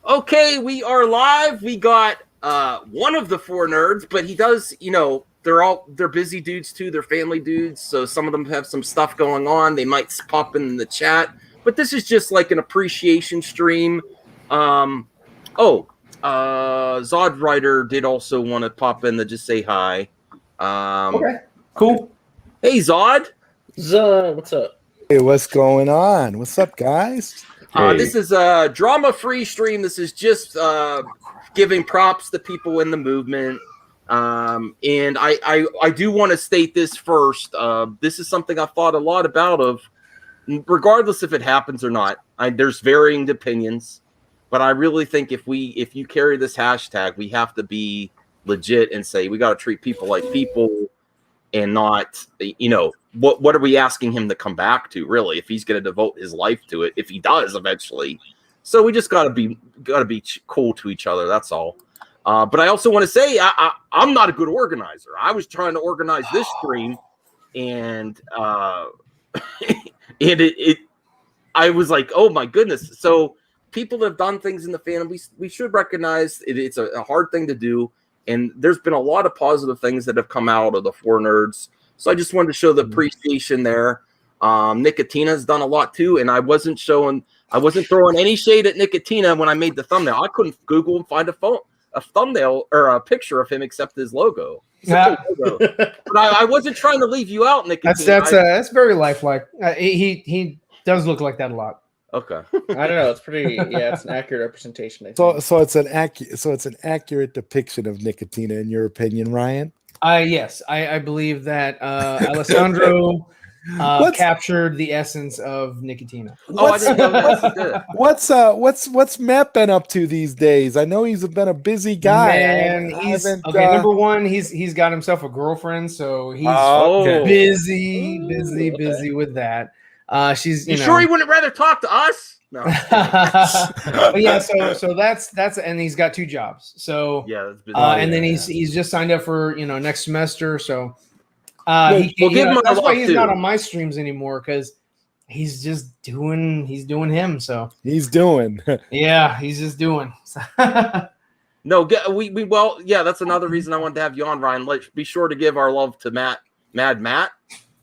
Okay, we are live. We got one of the four nerds, but he does, they're busy dudes too. They're family dudes, so some of them have some stuff going on. They might pop in the chat, but this is just like an appreciation stream. Zod Writer did also want to pop in to just say hi. Okay, cool. Hey Zod. Zod, what's up? Hey, what's going on? What's up, guys? This is a drama-free stream. This is just giving props to people in the movement. And I do want to state this first. This is something I've thought a lot about, regardless if it happens or not. There's varying opinions, but I really think if you carry this hashtag, we have to be legit and say we got to treat people like people and not, what are we asking him to come back to, really, if he's going to devote his life to it, if he does eventually. So we just got to be cool to each other. That's all. But I also want to say I'm not a good organizer. I was trying to organize this stream, and I was like, oh my goodness. So people that have done things in the fandom, we should recognize it's a hard thing to do. And there's been a lot of positive things that have come out of the 4NERDS. So I just wanted to show the appreciation there. Nicotina's done a lot too, and I wasn't throwing any shade at Nicotina when I made the thumbnail. I couldn't Google and find a thumbnail or a picture of him except his logo. Logo. But I wasn't trying to leave you out, Nicotina. That's very lifelike. He does look like that a lot. Okay. I don't know. It's pretty. Yeah, it's an accurate representation. I think. So it's an accurate depiction of Nicotina, in your opinion, Ryan? Yes, I believe that Alessandro captured the essence of Nicotina. What's Matt been up to these days? I know he's been a busy guy. Man, number one, he's got himself a girlfriend, so he's busy with that. She's you know, sure he wouldn't rather talk to us? No. But yeah, so that's and he's got two jobs. So yeah, that's and then he's just signed up for next semester. So that's why he's not on my streams anymore, because he's just doing him. So he's doing he's just doing. No, that's another reason I wanted to have you on, Ryan. Be sure to give our love to Matt.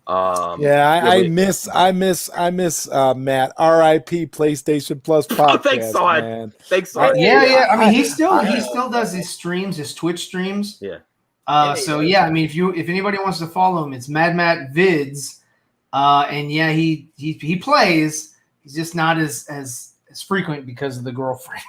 I miss Matt. R.I.P. PlayStation Plus podcast. Thanks, Son. Man. Thanks, Son. Yeah. I mean, he still does his streams, his Twitch streams. Yeah. I mean, if anybody wants to follow him, it's Mad Matt Vids. And yeah, he plays. He's just not as frequent because of the girlfriend.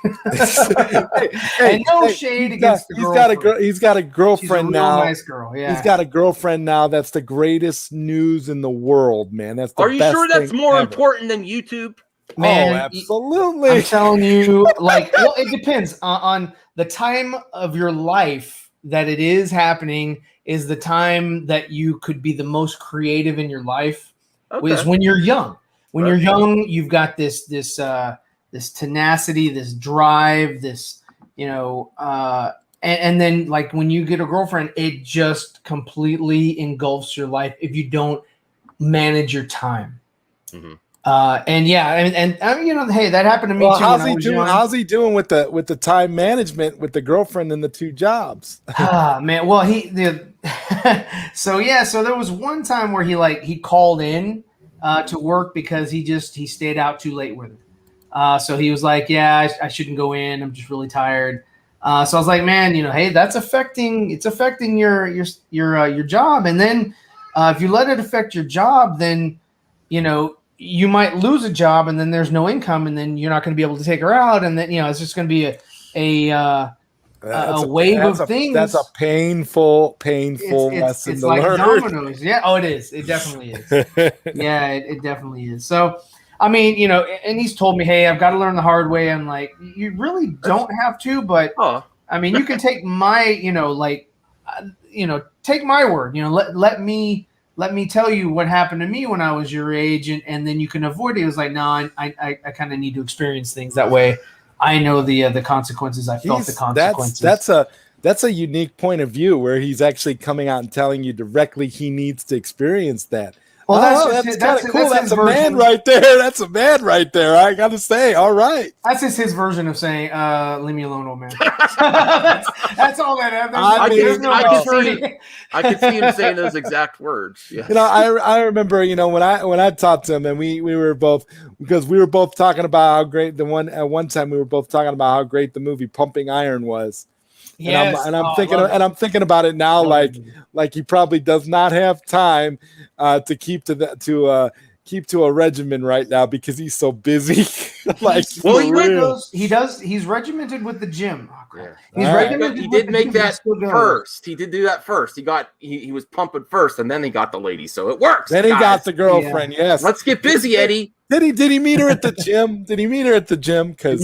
And no shade against the girlfriend. He's got a girlfriend now. Nice girl. Yeah. He's got a girlfriend now. That's the greatest news in the world, man. That's the Are you best sure that's thing more ever. important than YouTube? Man, absolutely. I'm telling you, it depends on the time of your life that it is happening. Is the time that you could be the most creative in your life. Okay. Is when you're young. When you're young, you've got this tenacity, this drive, and then like when you get a girlfriend, it just completely engulfs your life if you don't manage your time. Mm-hmm. Hey, that happened to me too. How's he doing with the time management with the girlfriend and the two jobs? Man, well so there was one time where he called in to work because he stayed out too late with her. So he was like, yeah, I shouldn't go in. I'm just really tired. So I was like, man, hey, it's affecting your job. And then if you let it affect your job, then, you might lose a job and then there's no income and then you're not going to be able to take her out. And then, it's just going to be a wave of things. That's a painful lesson it's to like learn. dominoes. Yeah. Oh, it is. It definitely is. Yeah, it definitely is. So, I mean, and he's told me, hey, I've got to learn the hard way. I'm like, you really don't have to, but I mean, you can take my, take my word, let me tell you what happened to me when I was your age. And then you can avoid it. It was like, no, I kind of need to experience things that way. I know the consequences. I felt the consequences. That's a unique point of view where he's actually coming out and telling you directly he needs to experience that. Well, that's kind of cool. That's a man right there. That's a man right there. I got to say, all right. That's just his version of saying, "Leave me alone, old man." that's all that happens. I could see him saying those exact words. Yes. I remember, when I talked to him, and we were both, because we were both talking about how great at one time we were both talking about how great the movie Pumping Iron was. Yes. And I'm thinking about it now, like he probably does not have time to keep to a regimen right now because he's so busy. He's regimented with the gym. He did make that first. He did do that first. He was pumping first, and then he got the lady, so it works. Then he got the girlfriend. Yeah. Yes. Let's get busy, Eddie. Did he meet her at the gym?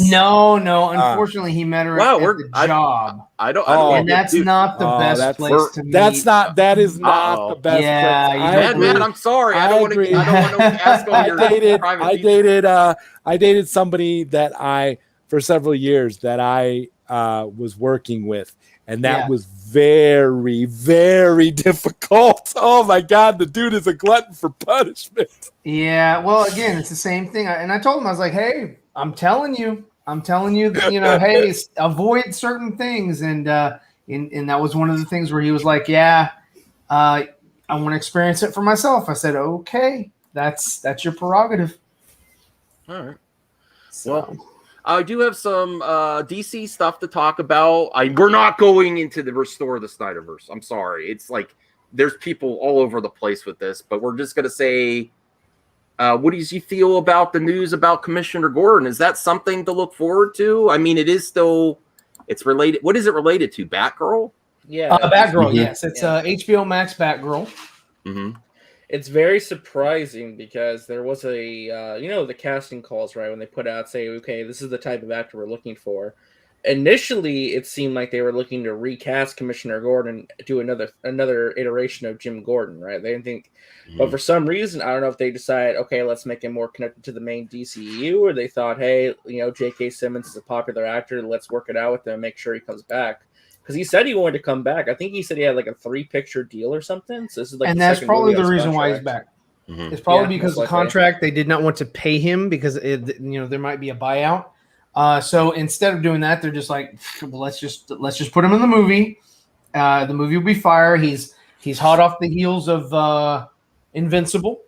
No. Unfortunately, he met her at the job. And that's not the best place to meet. That is not the best. Yeah, man, I'm sorry. I don't want to ask all your private. I dated somebody that for several years that I was working with, and that was very, very difficult. Oh my God, the dude is a glutton for punishment. Yeah, well, again, it's the same thing. And I told him, I was like, hey, I'm telling you that, hey, avoid certain things. And that was one of the things where he was like, I want to experience it for myself. I said, okay, that's your prerogative. All right. Well, I do have some DC stuff to talk about. We're not going into the restore the Snyderverse. I'm sorry. It's like there's people all over the place with this, but we're just going to say, what do you feel about the news about Commissioner Gordon? Is that something to look forward to? I mean, it's related. What is it related to? Batgirl? Yeah. Batgirl, mm-hmm. Yes. It's HBO Max Batgirl. Mm-hmm. It's very surprising because there was the casting calls, right? When they put out, say, okay, this is the type of actor we're looking for. Initially, it seemed like they were looking to recast Commissioner Gordon, do another iteration of Jim Gordon, right? They didn't think, but for some reason, I don't know if they decided, okay, let's make him more connected to the main DCEU, or they thought, hey, J.K. Simmons is a popular actor, let's work it out with him and make sure he comes back. Because he said he wanted to come back. I think he said he had like a 3-picture deal or something. So this is and that's probably the reason why he's back. Mm-hmm. It's probably because of the contract. They did not want to pay him because there might be a buyout. So instead of doing that, they're just like, well, let's just put him in the movie. The movie will be fire. He's hot off the heels of Invincible.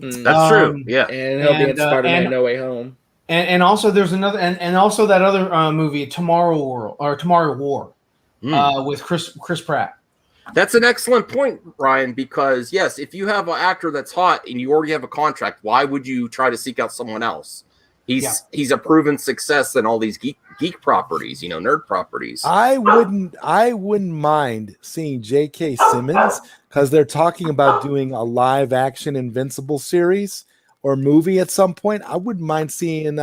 That's true. Yeah, and he'll be in Spider-Man No Way Home. And also there's another and also that other movie, Tomorrow War. With Chris Pratt. That's an excellent point, Ryan, because yes, if you have an actor that's hot and you already have a contract, why would you try to seek out someone else? He's a proven success in all these geek properties, nerd properties. I wouldn't mind seeing J.K. Simmons because they're talking about doing a live action Invincible series or movie at some point. I wouldn't mind seeing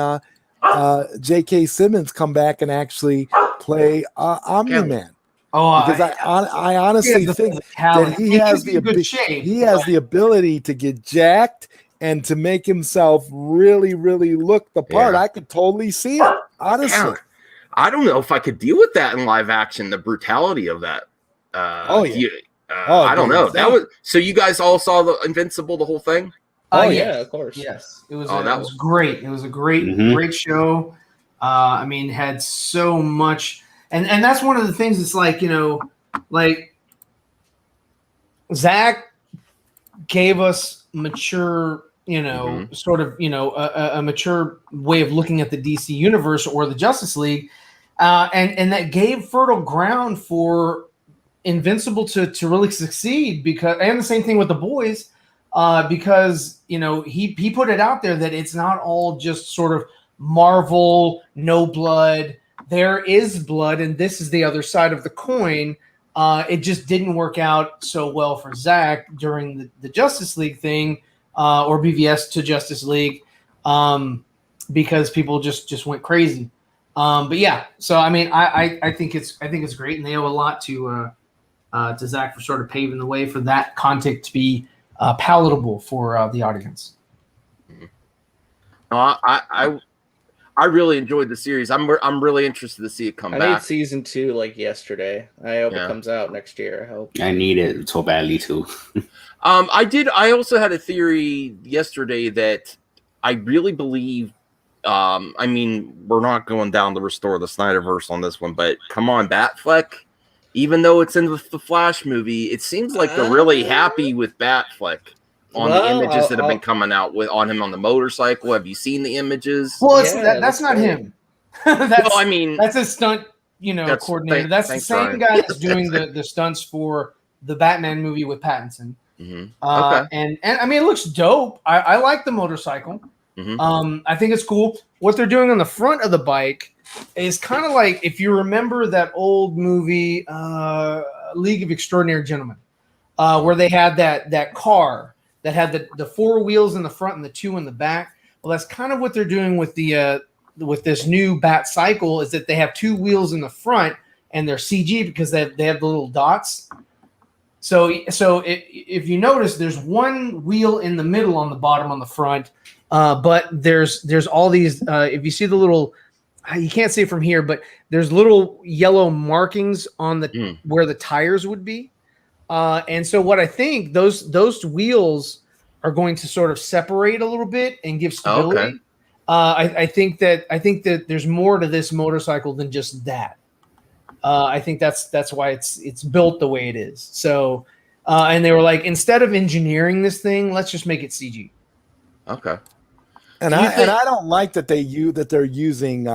J.K. Simmons come back and actually play Omni-Man. Because I honestly think that he has the ability to get jacked and to make himself really, really look the part. Yeah. I could totally see it, honestly. Yeah. I don't know if I could deal with that in live action, the brutality of that. I don't know. That was so you guys all saw the Invincible, the whole thing? Yeah, of course. Yes. It was it was great. It was a great show. Had so much and that's one of the things. It's like, like Zach gave us mature, sort of, a mature way of looking at the DC universe or the Justice League. And that gave fertile ground for Invincible to really succeed and the same thing with the boys, because, he put it out there that it's not all just sort of Marvel, no blood. There is blood, and this is the other side of the coin. It just didn't work out so well for Zach during the Justice League thing, or BVS to Justice League, because people just went crazy. But yeah, so I think it's great, and they owe a lot to Zach for sort of paving the way for that content to be palatable for the audience. I really enjoyed the series. I'm really interested to see it come I back. need season 2 like yesterday. I hope Yeah. it comes out next year. I hope. I need it so badly too. I also had a theory yesterday that I really believe. I mean, we're not going down to restore the Snyderverse on this one, but come on, Batfleck. Even though it's in the Flash movie, it seems like they're really happy with Batfleck on the images that have been coming out on him on the motorcycle. Have you seen the images? Well, that's that's not great. him. That's, I mean, that's a stunt, coordinator. That's the same guy that's doing the stunts for the Batman movie with Pattinson. Okay. And I mean, it looks dope. I like the motorcycle. I think it's cool. What they're doing on the front of the bike is kind of like, if you remember that old movie, League of Extraordinary Gentlemen, where they had that car that had the 4 wheels in the front and the 2 in the back. Well, that's kind of what they're doing with with this new Bat Cycle, is that they have 2 wheels in the front and they're CG because they have the little dots. So if you notice, there's 1 wheel in the middle on the bottom on the front, but there's all these. If you see the little, you can't see it from here, but there's little yellow markings on the where the tires would be, and so what I think those wheels are going to sort of separate a little bit and give stability. Okay. I think that there's more to this motorcycle than just that. I think that's why it's built the way it is. So, and they were like, instead of engineering this thing, let's just make it CG. Okay. And I don't like that they're using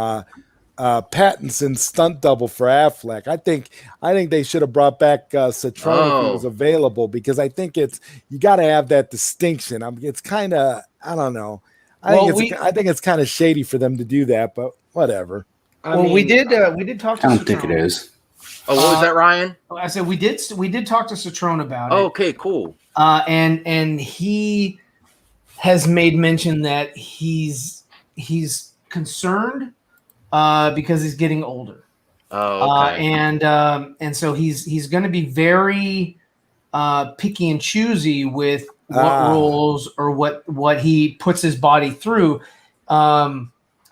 Pattinson's stunt double for Affleck. I think they should have brought back Citrone if he was available, because I think you got to have that distinction. It's kind of, I don't know. I think it's kind of shady for them to do that, but whatever. We did talk to I Citrone. don't think it is. Oh, what was that, Ryan? I said we did talk to Citrone about it. Okay, cool. And he has made mention that he's concerned because he's getting older. Oh, okay. And so he's going to be very picky and choosy with what roles or what he puts his body through.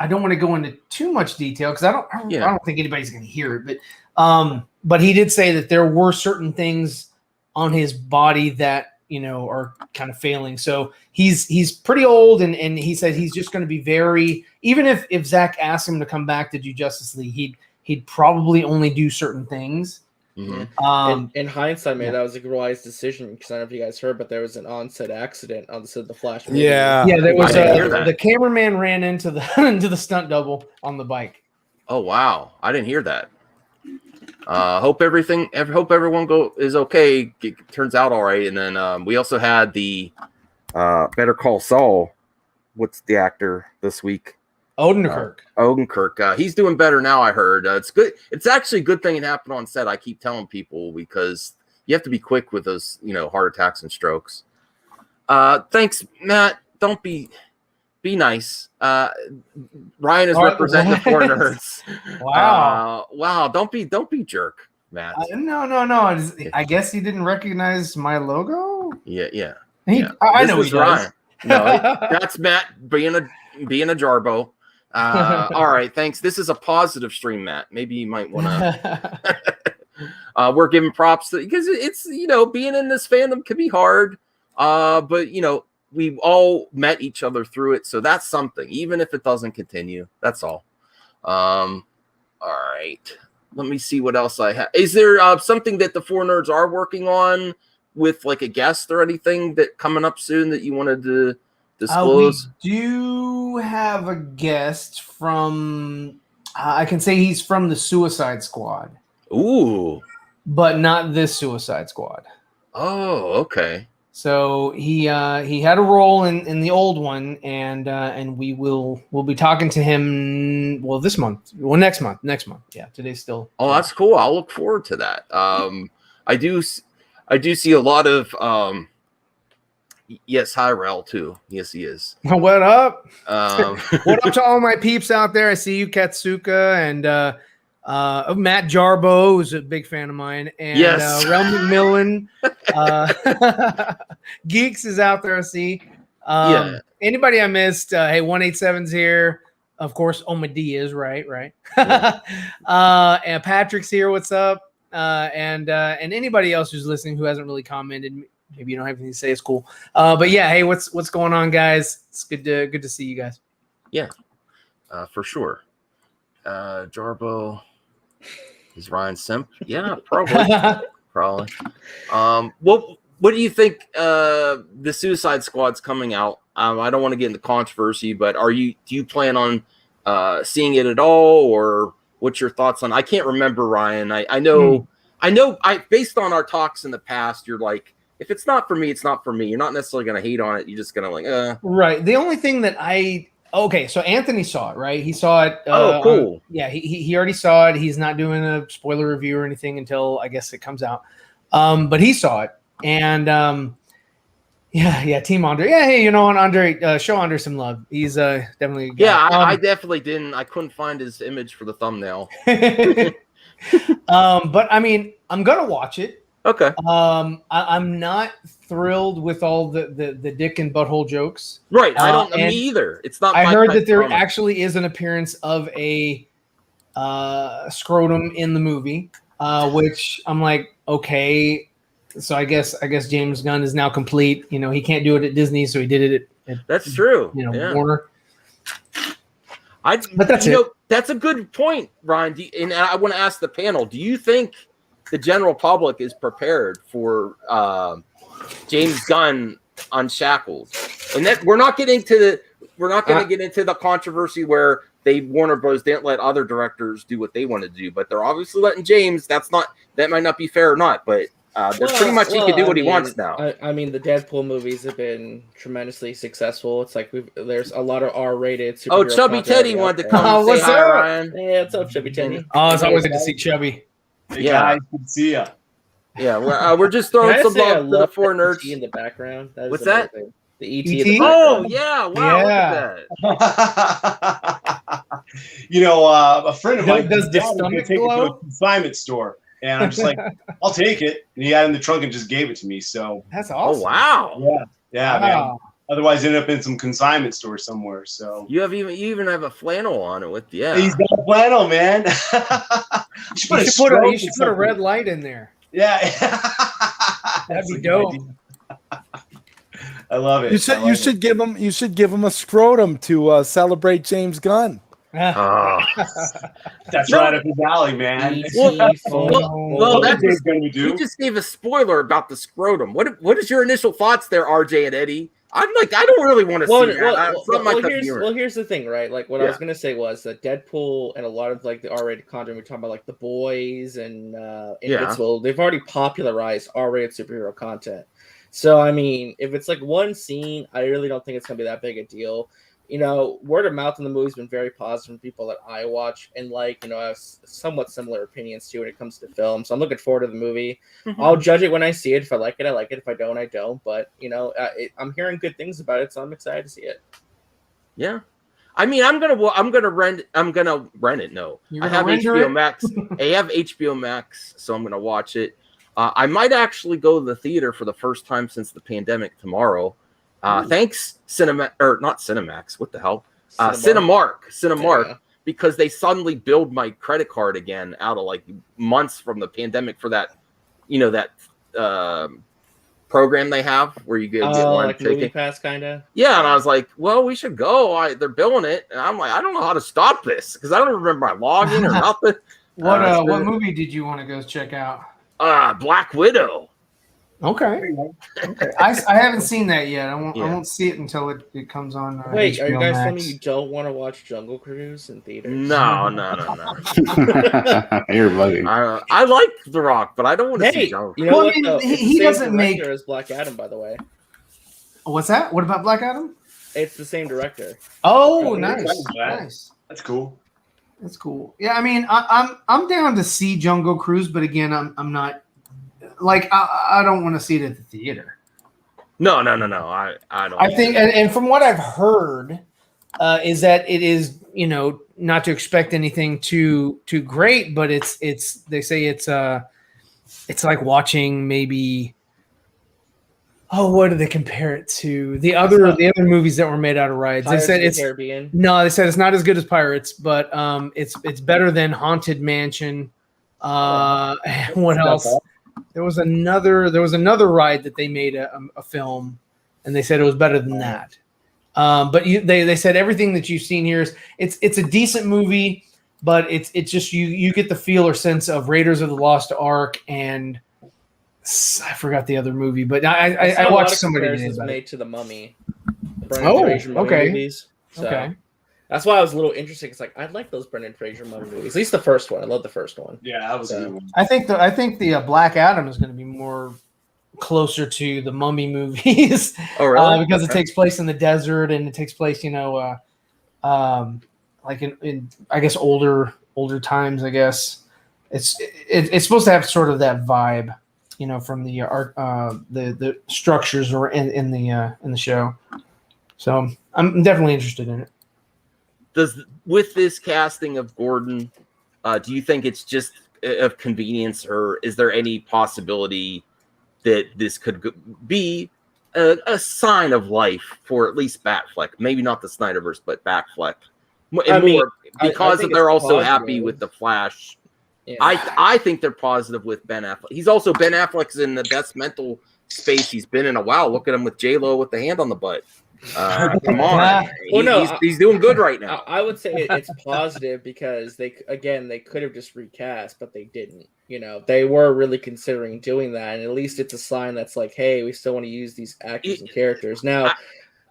I don't want to go into too much detail because I don't think anybody's going to hear it. But he did say that there were certain things on his body that are kind of failing. So he's pretty old, and he said he's just going to be very. Even if Zach asked him to come back to do Justice League, he'd probably only do certain things. Mm-hmm. In hindsight, that was a wise decision, because I don't know if you guys heard, but there was an on-set accident on the set of the Flash movie. Yeah, there was the cameraman ran into the stunt double on the bike. Oh wow, I didn't hear that. Hope everyone is okay. It turns out all right. And then we also had the Better Call Saul. What's the actor this week? Odenkirk. He's doing better now, I heard. It's good. It's actually a good thing it happened on set. I keep telling people, because you have to be quick with those, heart attacks and strokes. Thanks, Matt. Don't be nice. Ryan is representing the 4NERDS. Wow. Don't be jerk, Matt. No. I guess he didn't recognize my logo. Yeah. I know he does. Ryan. No, that's Matt being a jarbo. All right, thanks. This is a positive stream, Matt. Maybe you might want to. We're giving props because it's being in this fandom can be hard. But we've all met each other through it, so that's something. Even if it doesn't continue, that's all. All right. Let me see what else I have. Is there something that the 4NERDS are working on with like a guest or anything that coming up soon that you wanted to disclose? We do have a guest from. I can say he's from the Suicide Squad. Ooh. But not this Suicide Squad. Oh, okay. So he had a role in the old one, and we'll be talking to him next month. Yeah, today's still. Oh, that's cool. I'll look forward to that. I do see a lot of yes, hi Rel too. Yes, he is. What up? What up to all my peeps out there? I see you, Katsuka, and Matt Jarbo, who's a big fan of mine, and yes. Rel McMillan. Geeks is out there, I see. Anybody I missed, hey, 187's here. Of course, Omadi is right. And Patrick's here. What's up? And anybody else who's listening who hasn't really commented, maybe you don't have anything to say. It's cool. But yeah, hey, what's going on, guys? It's good to see you guys. Yeah, for sure. Jarbo is Ryan Simp. Yeah, probably. What do you think? The Suicide Squad's coming out. I don't want to get into controversy, but do you plan on seeing it at all, or what's your thoughts on? I can't remember, Ryan. I know. Based on our talks in the past, you're like, if it's not for me, it's not for me. You're not necessarily going to hate on it. You're just going to Right. The only thing that so Anthony saw it, right? He saw it. Cool. He already saw it. He's not doing a spoiler review or anything until I guess it comes out. But he saw it, and Team Andre. Yeah, hey, Andre, show Andre some love. He's definitely. I definitely didn't. I couldn't find his image for the thumbnail. But I mean, I'm gonna watch it. Okay. I'm not thrilled with all the dick and butthole jokes. Right. Me either. It's not. I heard that there actually is an appearance of a scrotum in the movie, which I'm like, okay. So I guess James Gunn is now complete. He can't do it at Disney, so he did it at That's true. Warner. But that's it. That's a good point, Ryan. And I want to ask the panel: do you think the general public is prepared for James Gunn Unshackled? And that we're not going to get into the controversy where Warner Bros. Didn't let other directors do what they want to do, but they're obviously letting James. That might not be fair or not, but pretty much he can do what he wants now. I mean, the Deadpool movies have been tremendously successful. It's like there's a lot of R-rated superhero. Oh, Chubby Teddy wanted to come and say hi, Ryan. Hey, what's up, Chubby Teddy? Oh, it's always good to see Chubby. Hey guys, good to see ya. Yeah, we're just throwing some love to the 4NERDS in the background. What's that? The ET. ET? Oh yeah! Wow! Yeah. Look at that. A friend of mine does the stomach take it to glow? a consignment store, and I'm just like, I'll take it. And he had it in the trunk and just gave it to me. So that's awesome. Oh wow! Yeah, man. Otherwise, ended up in some consignment store somewhere. So you even have a flannel on it with He's got a flannel, man. you should put a red light in there. Yeah, that'd be dope. I love it. You should give him a scrotum to celebrate James Gunn. That's right up his alley, man. Well, that's James Gunn would do. You just gave a spoiler about the scrotum. What is your initial thoughts there, RJ and Eddie? I'm like, I don't really want to see that. Here's the thing, right? Like what I was gonna say was that Deadpool and a lot of like the R-rated content we're talking about, like The Boys and Invincible, they've already popularized R-rated superhero content. So I mean, if it's like one scene, I really don't think it's gonna be that big a deal. Word of mouth in the movie's been very positive from people that I watch, and I have somewhat similar opinions too when it comes to film. So I'm looking forward to the movie. Mm-hmm. I'll judge it when I see it. If I like it, I like it. If I don't, I don't. But I'm hearing good things about it, so I'm excited to see it. Yeah, I mean, I'm gonna rent it. No, I have HBO Max. I have HBO Max, so I'm gonna watch it. I might actually go to the theater for the first time since the pandemic tomorrow. Thanks, not Cinemax. What the hell? Cinemark, because they suddenly billed my credit card again out of like months from the pandemic for that, program they have where you get one like Movie Pass, kind of. Yeah, and I was like, well, we should go. They're billing it, and I'm like, I don't know how to stop this because I don't remember my login or nothing. What movie did you want to go check out? Black Widow. Okay. I haven't seen that yet. I won't see it until it comes on. Wait, HBO are you guys Max. telling me you don't want to watch Jungle Cruise in theaters? No. You're bugging. I like The Rock, but I don't want to see Jungle Cruise. What, though? He doesn't make as Black Adam, by the way. What's that? What about Black Adam? It's the same director. Oh, nice. That's cool. That's cool. Yeah, I mean, I'm down to see Jungle Cruise, but again, I'm not. Like I don't want to see it at the theater. No. I don't. I think, and from what I've heard, is that it is not to expect anything too great, but it's they say it's like watching maybe Oh, what did they compare it to? The other movies that were made out of rides. Pirates They said of the it's Caribbean. no. They said it's not as good as Pirates, but it's better than Haunted Mansion. What else? There was another ride that they made a film, and they said it was better than that. But they said everything that you've seen here is it's a decent movie, but it's just you get the feel or sense of Raiders of the Lost Ark and I forgot the other movie, but I watched somebody made to the Mummy. Oh, Fraser Mummy okay. movies. So Okay. that's why I was a little interested. Because like I like those Brendan Fraser Mummy movies. At least the first one. I love the first one. Yeah, that was a good one. I think the Black Adam is going to be more closer to the Mummy movies. Oh, really? Because it takes place in the desert and it takes place, like in I guess older times. I guess it's supposed to have sort of that vibe, from the art, the structures or in the show. So I'm definitely interested in it. With this casting of Gordon, do you think it's just of convenience, or is there any possibility that this could be a sign of life for at least Batfleck? Maybe not the Snyderverse, but Batfleck. Because they're also happy with the Flash. Yeah. I think they're positive with Ben Affleck. Ben Affleck's in the best mental space he's been in a while. Look at him with J-Lo with the hand on the butt. Come on. He's doing good right now. I would say it's positive because they could have just recast, but they didn't. They were really considering doing that, and at least it's a sign that's like, hey, we still want to use these actors and characters. Now,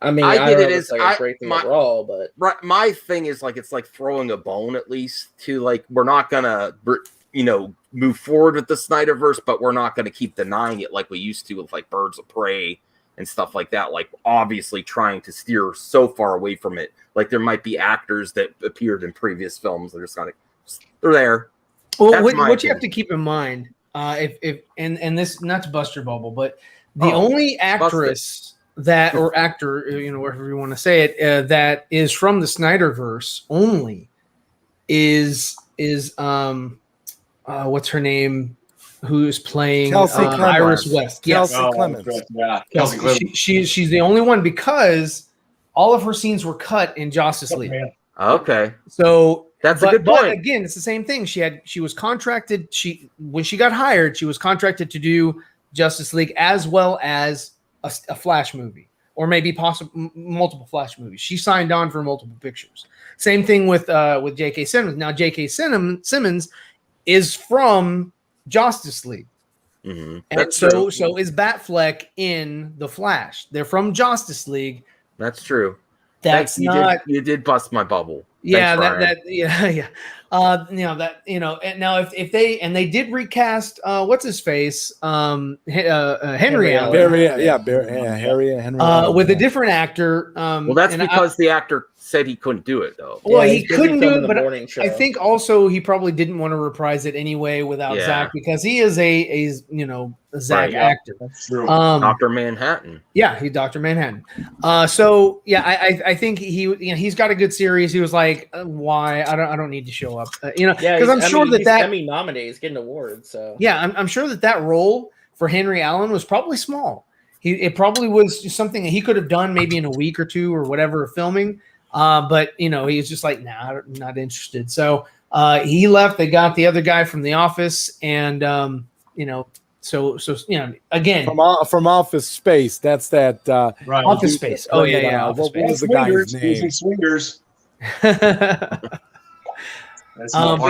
I get it as like a great thing overall, but my thing is like it's like throwing a bone at least to like we're not gonna move forward with the Snyderverse, but we're not gonna keep denying it like we used to with like Birds of Prey and stuff like that. Like obviously trying to steer so far away from it. Like there might be actors that appeared in previous films that are just kind of they're there. Well, what you have to keep in mind, if this not to bust your bubble, but the only actress that or actor, whatever you want to say it, that is from the Snyderverse only is what's her name? Who's playing Iris West? Yes, Kelsey Clemens. Yeah, Kelsey Clemens. She's the only one because all of her scenes were cut in Justice League. Okay, so that's a good point. But again, it's the same thing. She was contracted. When she got hired, she was contracted to do Justice League as well as a Flash movie, or maybe multiple Flash movies. She signed on for multiple pictures. Same thing with J.K. Simmons. Now J.K. Simmons is from Justice League, and so is Batfleck in the Flash. They're from Justice League. That's true. That's you did bust my bubble. Yeah, Thanks, yeah. And now if they did recast Henry Allen. Henry Allen. With a different actor. Well, that's because the actor said he couldn't do it, though. Well, he couldn't do it, but I think also he probably didn't want to reprise it anyway without Zach because he is a Zach actor. That's true. Dr. Manhattan. Yeah, he's Dr. Manhattan. I think he's got a good series. He was like, why? I don't need to show up. Because I'm sure that Emmy nominated, he's getting awards. So yeah, I'm sure that role for Henry Allen was probably small. It probably was just something that he could have done maybe in a week or two or whatever filming. But he was just like, nah, I'm not interested. So he left. They got the other guy from The Office, and so again from Office Space. That's that right. Office Space. Oh yeah. What was the guy's name? Swingers. But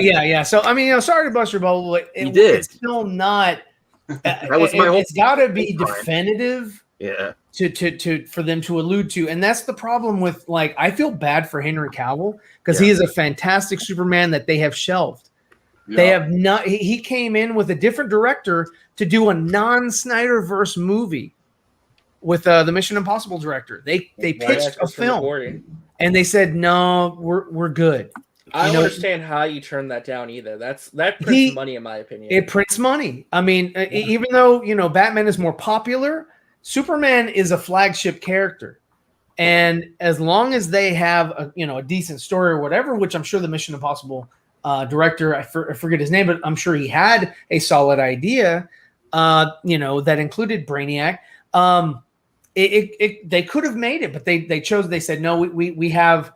yeah. So sorry to bust your bubble, but it's still not. That was my whole. It's got to be definitive. Yeah. To for them to allude to, and that's the problem with I feel bad for Henry Cavill because he is a fantastic Superman that they have shelved. Yeah. They have not. He came in with a different director to do a non-Snyderverse movie with the Mission Impossible director. They pitched a film and they said no, we're good. I don't understand how you turn that down either. That prints money in my opinion. It prints money. I mean, even though Batman is more popular, Superman is a flagship character, and as long as they have a decent story or whatever, which I'm sure the Mission Impossible director, I forget his name, but I'm sure he had a solid idea, that included Brainiac. they could have made it, but they chose. They said no. We have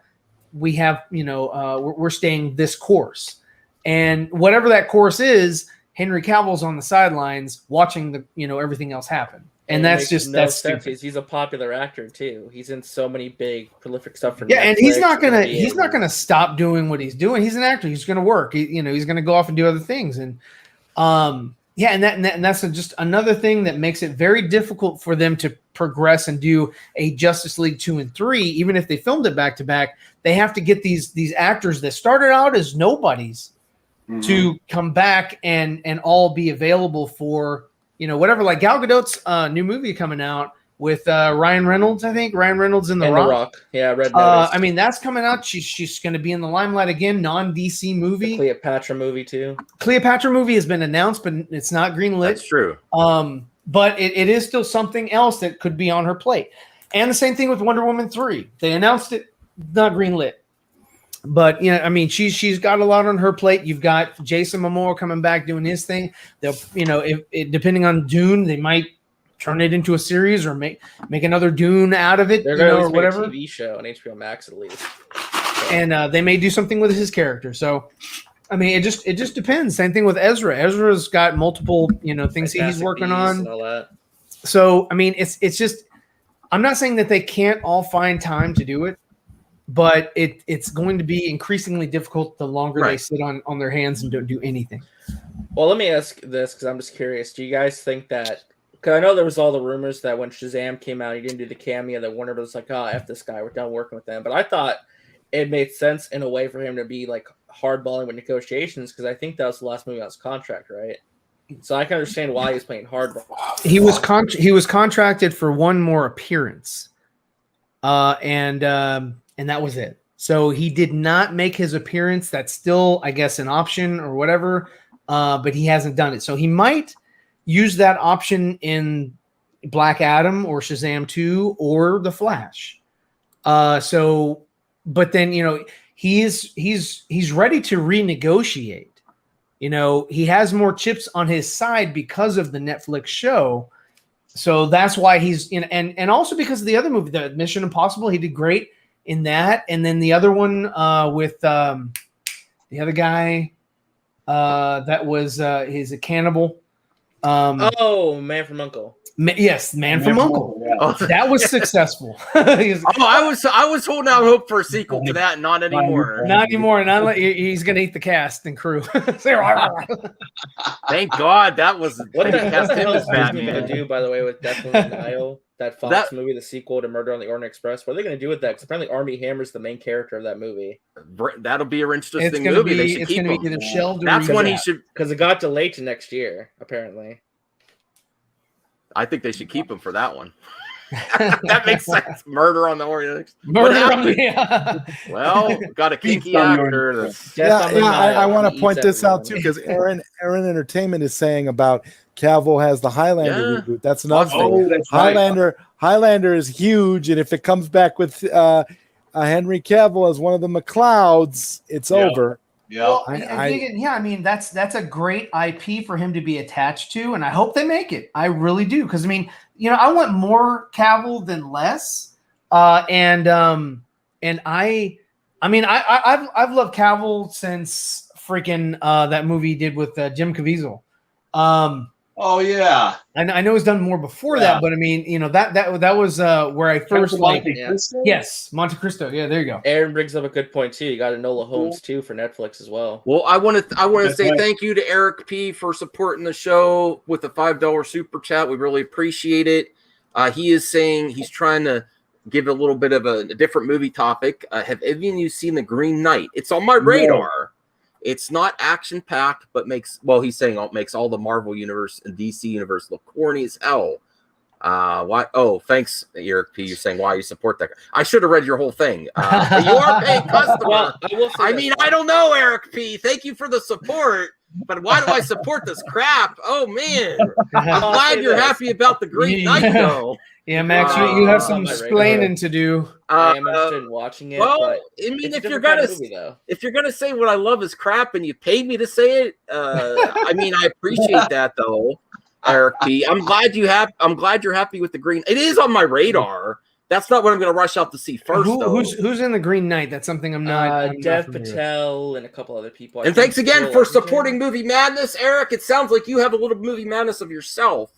we're staying this course, and whatever that course is, Henry Cavill's on the sidelines watching the everything else happen. And that's just that's sense. stupid. He's a popular actor too. He's in so many big prolific stuff for Netflix, and he's not NBA. gonna stop doing what he's doing. He's an actor. He's gonna work. He's gonna go off and do other things. And and that's just another thing that makes it very difficult for them to progress and do a Justice League 2 and 3. Even if they filmed it back to back, they have to get these actors that started out as nobodies to come back and all be available for. Whatever, like Gal Gadot's new movie coming out with Ryan Reynolds, I think. Ryan Reynolds in The Rock. Yeah, Red Notice. That's coming out. She's going to be in the limelight again, non-DC movie. The Cleopatra movie, too. Cleopatra movie has been announced, but it's not greenlit. That's true. But it is still something else that could be on her plate. And the same thing with Wonder Woman 3. They announced it, not greenlit. But she's got a lot on her plate. You've got Jason Momoa coming back doing his thing. They'll, if depending on Dune, they might turn it into a series or make another Dune out of it, They're going to or whatever. A TV show on HBO Max at least. And they may do something with his character. So, it just depends. Same thing with Ezra. Ezra's got multiple things he's working on. And all that. So it's just I'm not saying that they can't all find time to do it. But it's going to be increasingly difficult the longer they sit on their hands and don't do anything. Well, let me ask this because I'm just curious. Do you guys think that – because I know there was all the rumors that when Shazam came out, he didn't do the cameo, that Warner was like, oh, F this guy, we're done working with them. But I thought it made sense in a way for him to be like hardballing with negotiations because I think that was the last movie on his contract, right? So I can understand why he's playing hardball. He was contracted for one more appearance. And that was it. So he did not make his appearance. That's still, I guess, an option or whatever, but he hasn't done it. So he might use that option in Black Adam or Shazam 2 or The Flash. But then, he's ready to renegotiate. He has more chips on his side because of the Netflix show. So that's why he's and also because of the other movie, the Mission Impossible, he did great in that, and then the other one with the other guy that was he's a cannibal. Man from U.N.C.L.E. Yes, Man from U.N.C.L.E. Yeah. Oh, that was successful. I was holding out hope for a sequel to that. Not anymore. Not anymore. He's gonna eat the cast and crew. Thank God that was What the cast him hell as is Disney going Batman. to do, by the way, with Death on the Nile, that Fox movie, the sequel to Murder on the Orient Express? What are they going to do with that? Because apparently Armie Hammer's the main character of that movie. That'll be an interesting movie. They should keep him. Either shelved or That's when he should. Because it got delayed to next year, apparently. I think they should keep him for that one. That makes sense. Murder on the Orient. Well, got a kinky actor. I want to point this out too because Aaron Entertainment is saying about Cavill has the Highlander reboot. That's another thing. That's Highlander is huge, and if it comes back with Henry Cavill as one of the McClouds, it's over. Yeah, well, that's a great IP for him to be attached to, and I hope they make it. I really do, because I want more Cavill than less. I've loved Cavill since freaking that movie he did with Jim Caviezel. Oh yeah, I know he's done more before that, but that was where I first Yes, Monte Cristo. Yeah, there you go. Aaron brings up a good point too. You got Enola Holmes too for Netflix as well. Well, I want to say thank you to Eric P for supporting the show with the $5 super chat. We really appreciate it. He is saying he's trying to give a little bit of a different movie topic. Have any of you seen The Green Knight? It's on my radar. It's not action-packed, but he's saying it makes all the Marvel universe and DC universe look corny as hell. Why? Oh, thanks, Eric P. You're saying why you support that guy. I should have read your whole thing. You are paying customer. Well, I don't know, Eric P. Thank you for the support, but why do I support this crap? Oh, man. I'm glad you're happy about The Green Knight, though. Yeah, Max, you have some explaining to do. I am interested in watching it. Well, but if you're gonna say what I love is crap and you paid me to say it, I appreciate that though. Eric P. I'm glad you're happy with the Green. It is on my radar. That's not what I'm going to rush out to see first. Who's in the Green Knight? That's something I'm not. Dev not Patel and a couple other people. And thanks again for supporting Movie Madness, Eric. It sounds like you have a little Movie Madness of yourself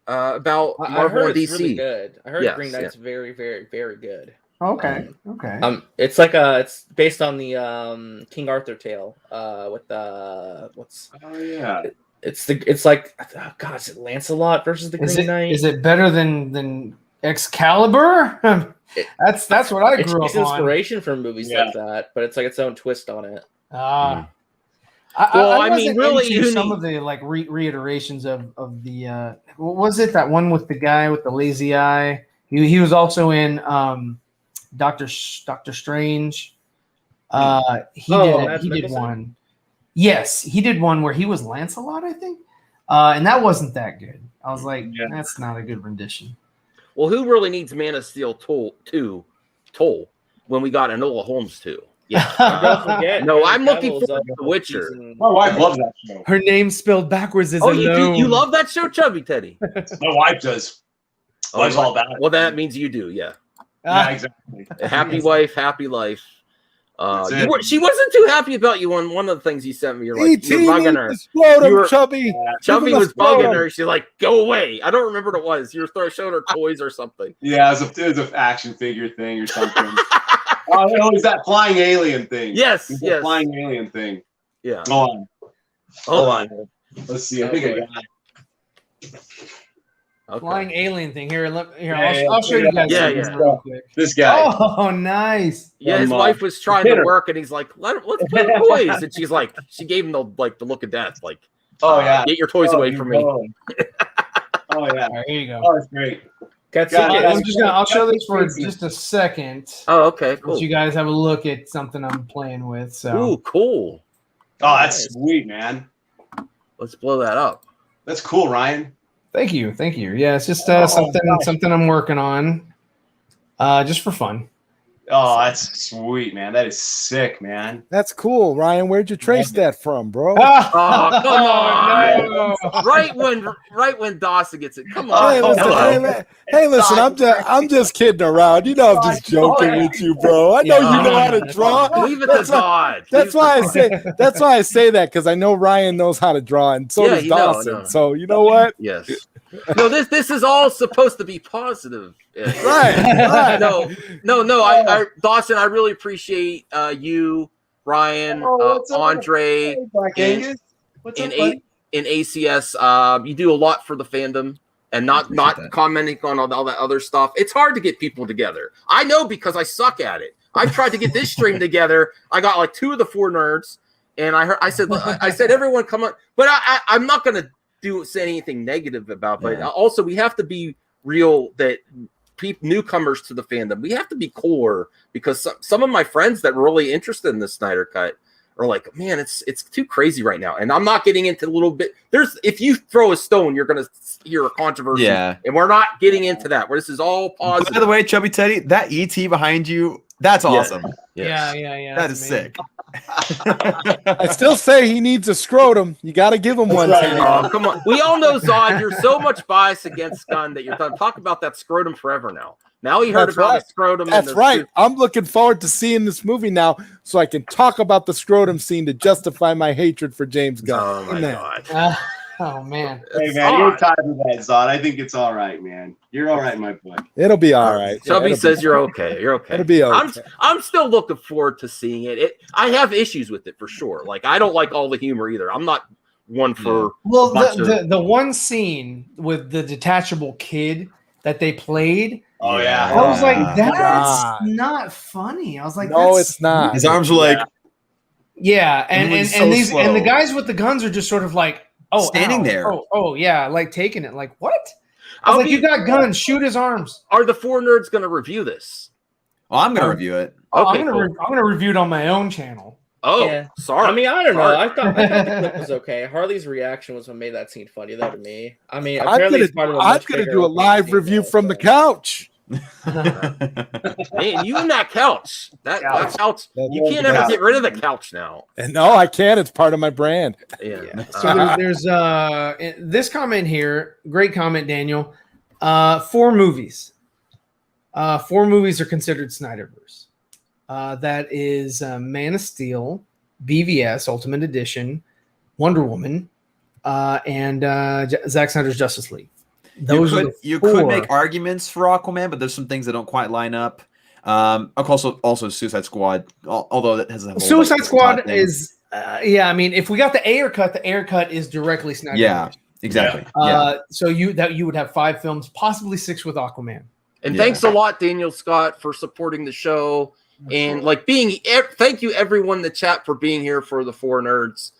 about Marvel and DC. Really good. I heard Green Knight's very, very, very good. Okay. It's like it's based on the King Arthur tale. With the what's? Oh yeah. It's like is it Lancelot versus the Green Knight? Is it better than Excalibur? That's what I grew up on. It's inspiration from movies like that, but it's like its own twist on it. I mean, really, some of the like reiterations of the what was it, that one with the guy with the lazy eye? He was also in Doctor Strange. He did one. Yes, he did one where he was Lancelot, I think, and that wasn't that good. I was like, that's not a good rendition. Well, who really needs Man of Steel Toll when we got Enola Holmes 2? Yeah. Don't forget. No, I'm looking for The Witcher. My wife loves that show. Her name spelled backwards is Alone. You love that show, Chubby Teddy? My wife does. Wife's all about it. Well, that means you do, yeah. Yeah, exactly. Happy wife, happy life. She wasn't too happy about you on one of the things you sent me. You're like, you're bugging her. Chubby. Chubby was bugging her. She's like, go away. I don't remember what it was. You were showing her toys or something. Yeah, it was an action figure thing or something. It was that flying alien thing. Yes, yes. Flying alien thing. Yeah. Hold on. Let's see. I think I got it. Okay. Flying alien thing. Here, I'll show you guys. Real quick. This guy. Oh, nice. Yeah, his wife was trying to work, and he's like, let's play the toys. And she's like, she gave him the look of death. Like, get your toys away from me. Oh yeah. Right, here you go. Oh, that's great. I'll show this for just a second. Oh, okay, cool. Let you guys have a look at something I'm playing with. So. Ooh, cool. Oh, that's sweet, man. Let's blow that up. That's cool, Ryan. Thank you. Yeah, it's just something I'm working on, just for fun. Oh, that's sweet, man. That is sick, man. That's cool, Ryan. Where'd you trace that from, bro? Oh, come on! No. Right when Dawson gets it. Come on. Hey, listen. I'm just kidding around. You know, I'm just joking with you, bro. I know you know how to draw. Leave it to God. That's why I say that, because I know Ryan knows how to draw, and so does Dawson. No. So you know what? Yes. No, this is all supposed to be positive. Right. No. Dawson, I really appreciate you, Ryan, Andre, in ACS. You do a lot for the fandom, and not commenting on all that other stuff. It's hard to get people together. I know, because I suck at it. I tried to get this stream together. I got like 2 of the 4 nerds, and I said everyone come on, but I'm not gonna say anything negative about it. But also, we have to be real that newcomers to the fandom, we have to be core, because some of my friends that were really interested in the Snyder Cut are like, man, it's too crazy right now. And I'm not getting into a little bit. If you throw a stone, you're gonna hear a controversy. Yeah. And we're not getting into that. This is all positive. By the way, Chubby Teddy, that ET behind you, that's awesome. Yeah. That is sick. I still say he needs a scrotum. You got to give him one. Oh, come on. We all know, Zod, you're so much bias against Gunn that you're done. Talk about that scrotum forever now. Now he heard about the scrotum. That's right. I'm looking forward to seeing this movie now, so I can talk about the scrotum scene to justify my hatred for James Gunn. Oh, my God. Oh, man. Hey, man, you're tired of that, Zod. I think it's all right, man. You're all right, my boy. It'll be all right. Chubby says you're okay. You're okay. It'll be okay. I'm still looking forward to seeing it. I have issues with it for sure. Like, I don't like all the humor either. I'm not one for. Well, the one scene with the detachable kid that they played. Oh yeah. I was like, that's not funny. I was like, no, it's not. His arms were like, yeah, and the guys with the guns are just sort of like, standing there. Oh yeah, like taking it. Like, what? I was like, you got guns, shoot his arms. Are the 4 nerds going to review this? Oh, I'm going to review it. Okay, I'm going to review it on my own channel. Oh, yeah. Sorry. I mean, I don't know. I thought the clip was okay. Harley's reaction was what made that scene funny, though, to me. I mean, I'm going to do a live review from the couch. Man, you and that couch. That couch. You can't ever get rid of the couch now. And no, I can't. It's part of my brand. Yeah. So there's this comment here. Great comment, Daniel. 4 movies. 4 movies are considered Snyderverse. That is Man of Steel, BVS Ultimate Edition, Wonder Woman, and Zack Snyder's Justice League. You could make arguments for Aquaman, but there's some things that don't quite line up. Also Suicide Squad, although that has a Suicide Squad is I mean, if we got the Ayer cut, the Ayer cut is directly Snyder. Yeah, exactly. So you would have 5 films, possibly 6 with Aquaman. And thanks a lot, Daniel Scott, for supporting the show and thank you everyone in the chat for being here for the 4NERDS.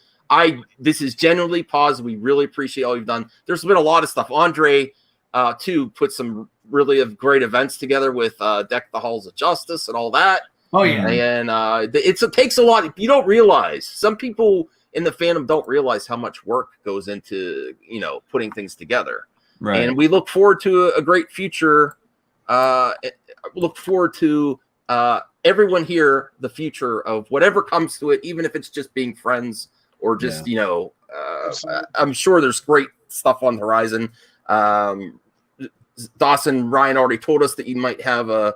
This is genuinely positive. We really appreciate all you've done. There's been a lot of stuff. Andre, too, put some really great events together with Deck the Halls of Justice and all that. Oh yeah, and it takes a lot. You don't realize. Some people in the fandom don't realize how much work goes into putting things together. Right. And we look forward to a great future. Look forward to everyone here, the future of whatever comes to it, even if it's just being friends. Or just, I'm sure there's great stuff on the horizon. Dawson, Ryan already told us that you might have a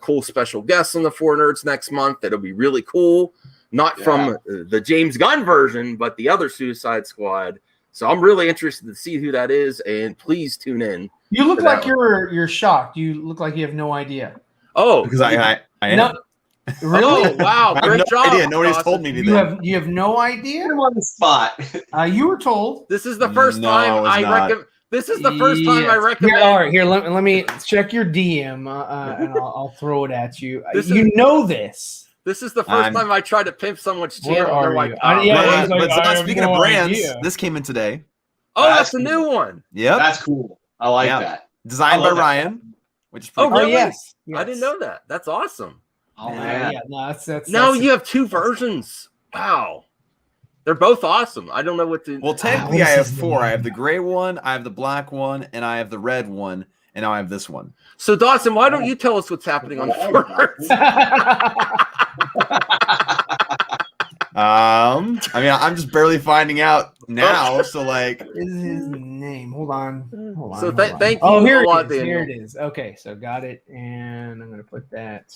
cool special guest on the 4NERDS next month. That'll be really cool. Not from the James Gunn version, but the other Suicide Squad. So I'm really interested to see who that is. And please tune in. You look like you're shocked. You look like you have no idea. Oh, because I am. No. Really? Oh, wow. Great job. Idea. Nobody's told me anything. You have no idea? I'm on the spot. You were told. This is the first time I recommend. This is the first time I recommend. All right, here. Let me check your DM, and I'll throw it at you. You know this. This is the first time I tried to pimp someone's channel. Where are like, but speaking of brands, this came in today. Oh, that's a new one. Yep, that's cool. I like that. Designed by Ryan, which is pretty cool. Really? Yes. I didn't know that. That's awesome. Oh man. Yeah, no, that's now you have 2 versions. Wow. They're both awesome. I don't know what to. Well, technically, I have 4. I have the gray one, I have the black one, and I have the red one, and now I have this one. So, Dawson, why don't you tell us what's happening on 4NERDS? I mean, I'm just barely finding out now. So, like, is his name? Hold on. So, thank you. Oh, here a lot, it is. Daniel. Here it is. Okay, so got it, and I'm gonna put that.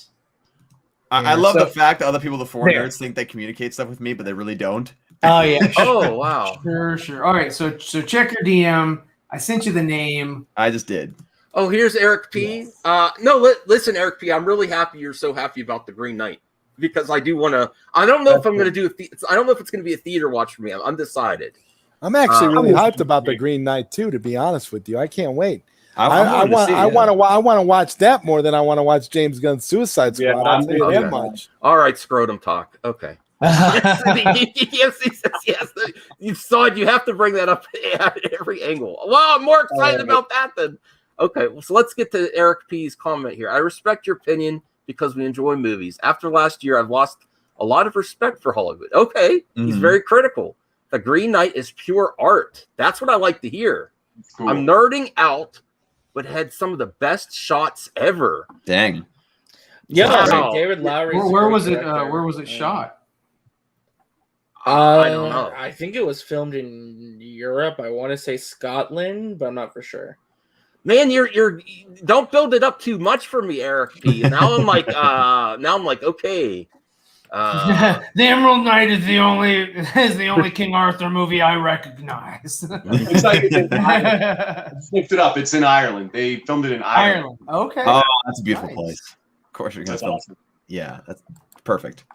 I love the fact that other people, the 4NERDS, think they communicate stuff with me, but they really don't. Oh yeah. Oh wow. Sure. All right. So check your DM. I sent you the name. I just did. Oh, here's Eric P. Yes. Listen, Eric P. I'm really happy you're so happy about the Green Knight because I do want to. I don't know if I'm going to do. I don't know if it's going to be a theater watch for me. I'm undecided. I'm actually really hyped about the Green Knight too. To be honest with you, I can't wait. I want to watch that more than I want to watch James Gunn's Suicide Squad. I'll tell you that much. All right, scrotum talk. Okay. Yes, you saw it. You have to bring that up at every angle. Well, I'm more excited about that than. Okay, well, so let's get to Eric P's comment here. I respect your opinion because we enjoy movies. After last year, I've lost a lot of respect for Hollywood. Okay, he's very critical. The Green Knight is pure art. That's what I like to hear. Cool. I'm nerding out, but had some of the best shots ever. Dang. Yeah, wow. David Lowery. Where was it? Where was it shot? I don't know. I think it was filmed in Europe. I want to say Scotland, but I'm not for sure. Man, you're don't build it up too much for me, Eric P. Now I'm like, okay. The Emerald Knight is the only King Arthur movie I recognize. It's like it's in Ireland. Looked it up. It's in Ireland. They filmed it in Ireland. Okay. Oh, that's a beautiful place. Of course, you're gonna film. Awesome. Yeah, that's perfect.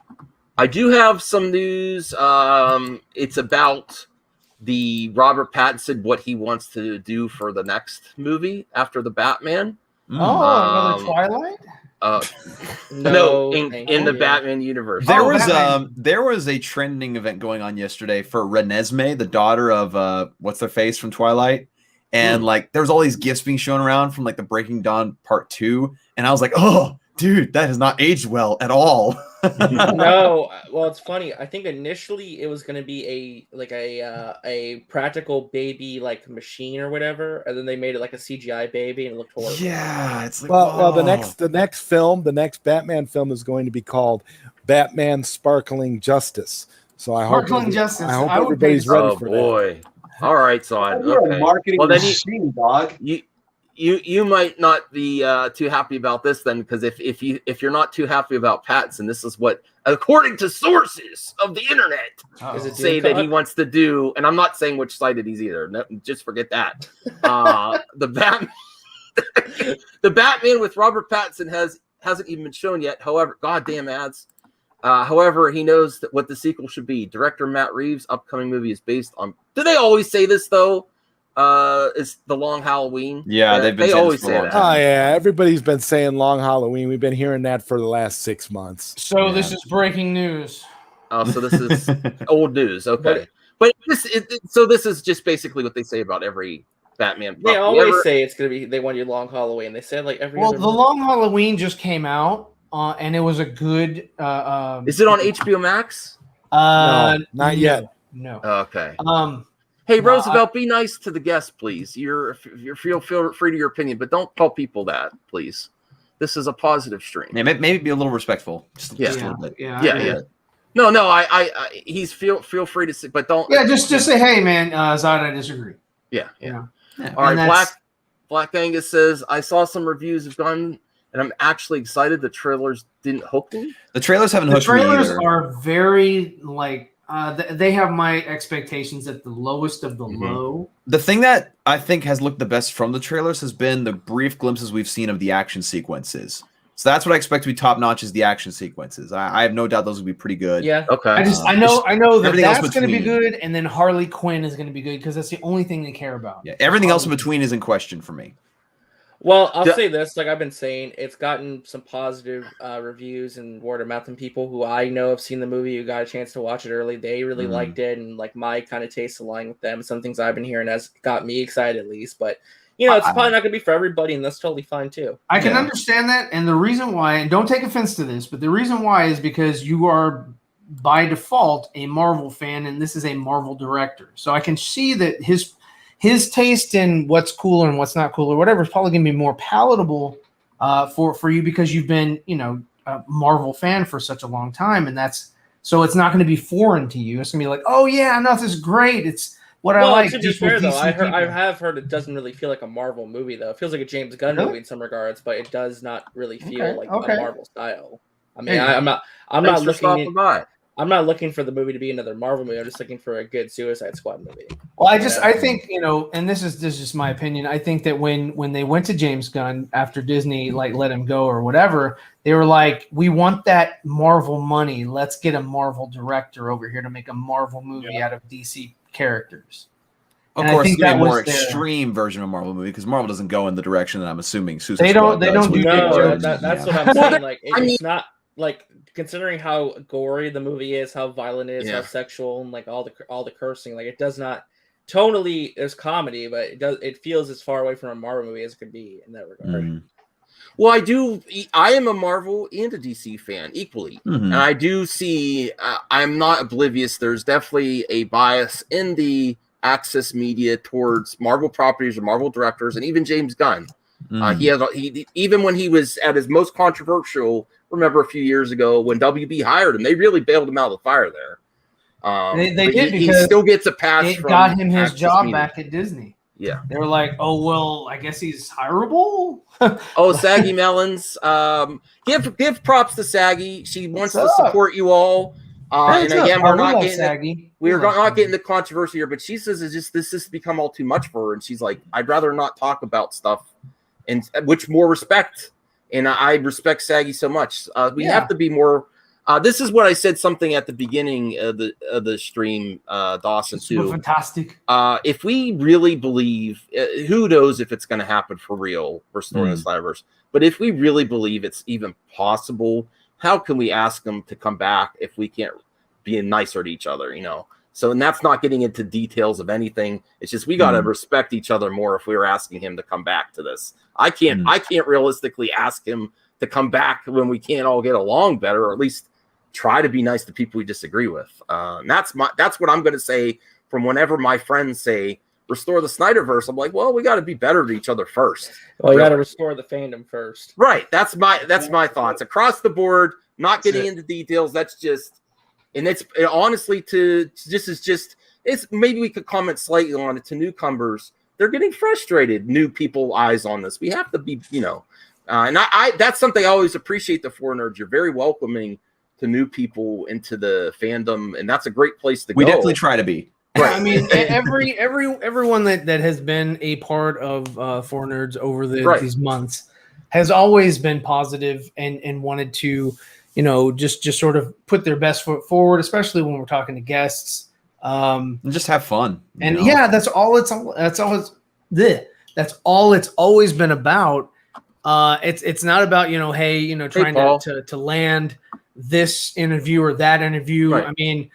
I do have some news. It's about the Robert Pattinson, what he wants to do for the next movie after the Batman. Another Twilight? No, in the Batman universe. There was a trending event going on yesterday for Renesmee, the daughter of what's their face from Twilight, and like there was all these gifts being shown around from like the Breaking Dawn Part 2, and I was like, oh, dude, that has not aged well at all. No, well, it's funny. I think initially it was going to be a practical baby like machine or whatever, and then they made it like a CGI baby, and it looked horrible. Yeah, it's like Well, the whoa. next Batman film is going to be called Batman Sparkling Justice. So I hope Sparkling Justice. I hope I would everybody's pay- ready Oh for that. boy. All right, Zod. You're a Okay. marketing Well, then machine, dog. you might not be too happy about this then, because if you're not too happy about Pattinson, this is what, according to sources of the internet, Is it say Doom that he Cock? wants to do, and I'm not saying which side it is either. No, just forget that. The Batman with Robert Pattinson hasn't even been shown yet. However, goddamn ads. However, he knows that what the sequel should be. Director Matt Reeves' upcoming movie is based on. Do they always say this though? Is the Long Halloween? Yeah, they've been they saying always this for a say long that. time. Oh yeah, everybody's been saying Long Halloween. We've been hearing that for the last 6 months. So this is breaking news. Oh, so this is old news. Okay, but so this is just basically what they say about every Batman. They property always ever. say it's going to be, they want your Long Halloween. They said like every Well, other the movie. Long Halloween just came out, and it was a good. Is it on HBO Max? No, not yet. No. Okay. No, Hey, Roosevelt, be nice to the guests, please. You're feel free to your opinion, but don't call people that, please. This is a positive stream. Yeah, maybe be a little respectful. Just a yeah, little bit. Yeah. No, I he's feel free to say, but don't. Yeah, just say, hey, man, Zod, I disagree. Yeah. Yeah. All right, And that's- Black Angus says, I saw some reviews of Gun, and I'm actually excited. The trailers didn't hook me. The trailers haven't The hooked me trailers either. are very they have my expectations at the lowest of the low. The thing that I think has looked the best from the trailers has been the brief glimpses we've seen of the action sequences. So that's what I expect to be top notch is the action sequences. I have no doubt those will be pretty good. Yeah. Okay. I know that everything else that's going to be between. good, and then Harley Quinn is going to be good because that's the only thing they care about. Yeah, everything else in between is in question for me. Well, I'll Yeah. say this, like I've been saying, it's gotten some positive reviews and word of mouth from people who I know have seen the movie, who got a chance to watch it early. They really liked it, and like my kind of taste aligned with them. Some things I've been hearing has got me excited at least, but you know, it's probably not going to be for everybody, and that's totally fine too. I can understand that, and the reason why, and don't take offense to this, but the reason why is because you are by default a Marvel fan, and this is a Marvel director. So I can see that his taste in what's cool and what's not cool or whatever is probably going to be more palatable for you because you've been, a Marvel fan for such a long time, and so it's not going to be foreign to you. It's going to be like, oh yeah, no, this is great. It's what I like. To be just with fair, though, DC I people. have heard it doesn't really feel like a Marvel movie, though. It feels like a James Gunn movie in some regards, but it does not really feel like a Marvel style. I mean, I'm not Thanks for looking. stopping by. I'm not looking for the movie to be another Marvel movie. I'm just looking for a good Suicide Squad movie. Well, I think, and this is just my opinion. I think that when they went to James Gunn after Disney let him go or whatever, they were like, we want that Marvel money. Let's get a Marvel director over here to make a Marvel movie out of DC characters. Of And I course, think it's gonna be a that more was their- extreme version of a Marvel movie because Marvel doesn't go in the direction that I'm assuming Suicide They don't- Squad they does don't with do the that. words. That's Yeah. what I'm saying. Like, I mean- it's not like considering how gory the movie is, how violent it is, how sexual, and like all the cursing. Like, it does not tonally. There's comedy, but it feels as far away from a Marvel movie as it could be in that regard. Mhm. Well, I am a Marvel and a DC fan equally. Mhm. And I do see, I'm not oblivious. There's definitely a bias in the access media towards Marvel properties or Marvel directors, and even James Gunn. He even when he was at his most controversial, remember a few years ago when WB hired him, they really bailed him out of the fire there. They but did he because still gets a pass. It from got him his Access job Media. back at Disney. Yeah. They were like, oh, well, I guess he's hireable. Oh, Saggy Melons. Give props to Saggy. She wants What's to up? support you all. And again, we're not getting Saggy. we're not getting the controversy here, but she says this has become all too much for her, and she's like, I'd rather not talk about stuff, and which more respect, and I respect Saggy so much. We have to be more. This is what I said something at the beginning of the stream, Dawson too. Fantastic. If we really believe, who knows if it's going to happen for real for Story of the Sliververse, but if we really believe it's even possible, how can we ask them to come back if we can't be nicer to each other, So, and that's not getting into details of anything. It's just we got to respect each other more if we were asking him to come back to this. I can't realistically ask him to come back when we can't all get along better, or at least try to be nice to people we disagree with. And that's what I'm going to say from whenever my friends say restore the Snyderverse. I'm like, well, we got to be better to each other first. Well, you got to restore the fandom first. Right. That's my thoughts across the board. Not getting into details. That's just, and it's honestly it's maybe we could comment slightly on it to newcomers. They're getting frustrated. New people eyes on this. We have to be, and I that's something I always appreciate the 4NERDS. You're very welcoming to new people into the fandom, and that's a great place to go. We definitely try to be. Right. I mean, everyone that has been a part of 4NERDS over these months has always been positive and wanted to, just sort of put their best foot forward, especially when we're talking to guests. And just have fun. That's all it's always been about. It's not about, trying to land this interview or that interview. Right. I mean,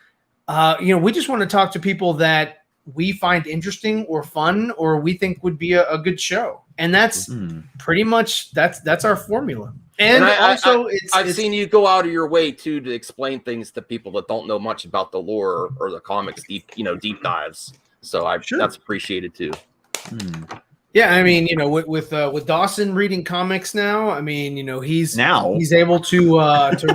we just want to talk to people that we find interesting or fun, or we think would be a good show. And that's pretty much that's our formula. And also, I've seen you go out of your way too to explain things to people that don't know much about the lore or the comics deep dives. So that's appreciated too. Yeah, I mean, with Dawson reading comics now, I mean, he's able to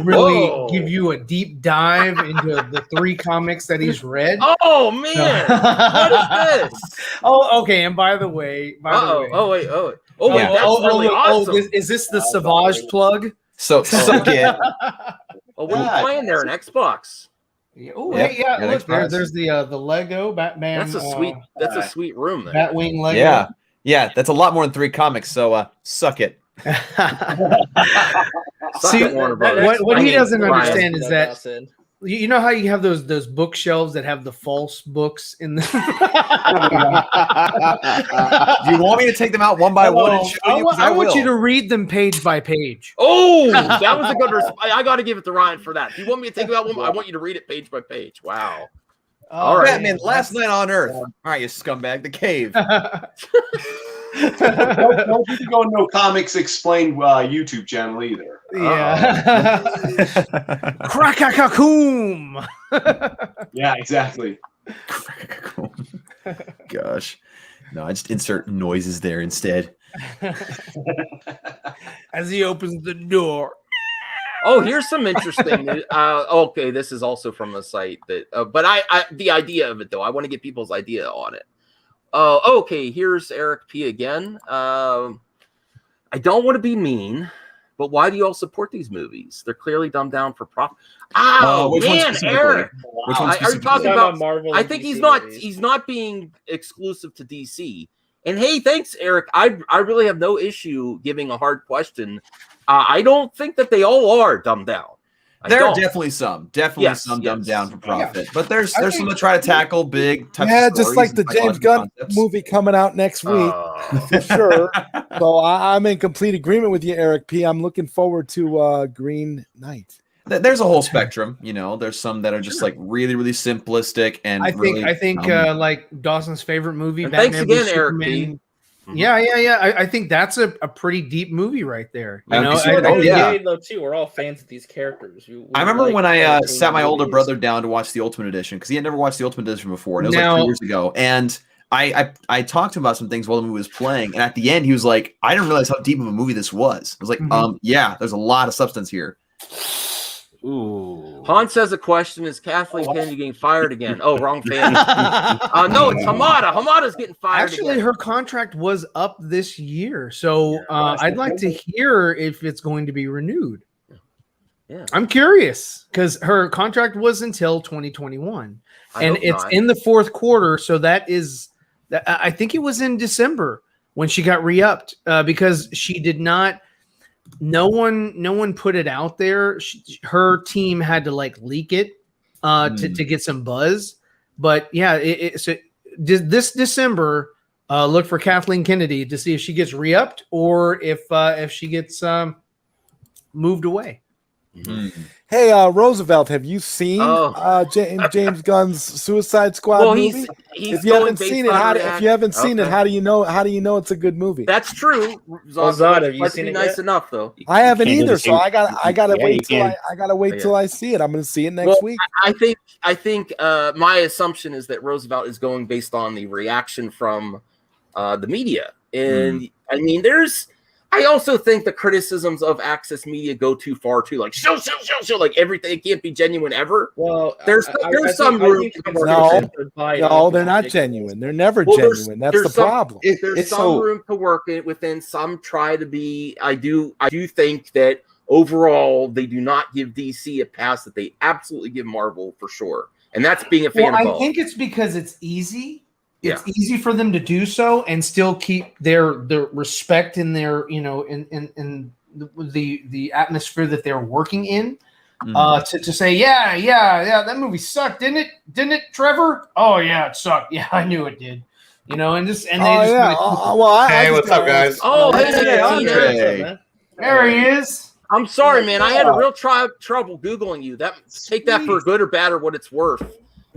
really give you a deep dive into the 3 comics that he's read. Oh man, what is this? Oh, okay. And by the way, awesome. Is this the Savage plug? So suck it. Oh, what are you playing there? An Xbox? Oh, yeah. Look, there's the Lego Batman. That's a sweet room there. Batwing Lego. Yeah, that's a lot more than 3 comics. So suck it. See, what he doesn't understand is that you know how you have those bookshelves that have the false books in them. Do you want me to take them out one by one and show you? I want you to read them page by page. Oh, that was a good response. I got to give it to Ryan for that. Do you want me to take them out one? I want you to read it page by page. Wow. All right, Batman, Last Night on Earth. All right, you scumbag, the cave. Don't you go no comics explained YouTube channel either. Yeah. Crack-a-cocoom. Yeah, exactly. Gosh. No, I just insert noises there instead. As he opens the door. Oh, here's some interesting news. Okay, this is also from a site that, but I the idea of it though, I want to get people's idea on it. Okay, here's Eric P again. I don't want to be mean, but why do you all support these movies? They're clearly dumbed down for profit. Which Man, Eric, are you talking about Marvel? I think he's not being exclusive to DC. And hey, thanks, Eric. I really have no issue giving a hard question. I don't think that they all are dumbed down. There are definitely some dumbed down for profit, but there's some that try to tackle big types of just like the James Gunn movie coming out next week for sure. So I'm in complete agreement with you, Eric P. I'm looking forward to Green Knight. There's a whole spectrum, There's some that are just like really, really simplistic, and I think like Dawson's favorite movie. And Batman thanks again, Eric Superman. P. Yeah. I think that's a pretty deep movie right there. Though too, we're all fans of these characters. I remember when I sat my older brother down to watch the Ultimate Edition because he had never watched the Ultimate Edition before, and it was like 3 years ago. And I talked to him about some things while the movie was playing, and at the end he was like, "I didn't realize how deep of a movie this was." I was like, "Yeah, there's a lot of substance here." Ooh. Hans has a question. Is Kathleen Kennedy getting fired again? Oh, wrong fan. No, it's Hamada. Hamada's getting fired Actually, again. her contract was up this year. So I'd like to hear if it's going to be renewed. Yeah. I'm curious because her contract was until 2021. And it's in the fourth quarter. So I think it was in December when she got re-upped because she did not. No one put it out there. Her team had to leak it to get some buzz. But yeah, so this December, look for Kathleen Kennedy to see if she gets re-upped or if she gets moved away. Hey, Roosevelt, have you seen James Gunn's Suicide Squad movie? He's If you haven't seen it, how do you know? How do you know it's a good movie? That's true. Zod, have you Let's seen be it nice yet? enough though. I haven't can't do either, the so same- I gotta Yeah, wait you till can. I gotta wait till I see it. I'm gonna see it next Well, week. I think my assumption is that Roosevelt is going based on the reaction from the media, and I mean, I also think the criticisms of Access Media go too far too. Like show, like everything. It can't be genuine ever. Well, There's some room. No, they're not genuine. They're never genuine. That's the problem. There's some room to work it within. Some try to be. I do think that overall they do not give DC a pass that they absolutely give Marvel for sure, and that's being a fan of I both. think it's because it's easy. It's Yeah. easy for them to do so and still keep their respect in their in the atmosphere that they're working in. To say yeah that movie sucked, didn't it, Trevor? Oh yeah, it sucked. Yeah, I knew it did. And they just Hey, what's up, guys? Oh, hey, Andre. there he is. I'm sorry, man. I had a real trouble Googling you. Take that for good or bad or what it's worth.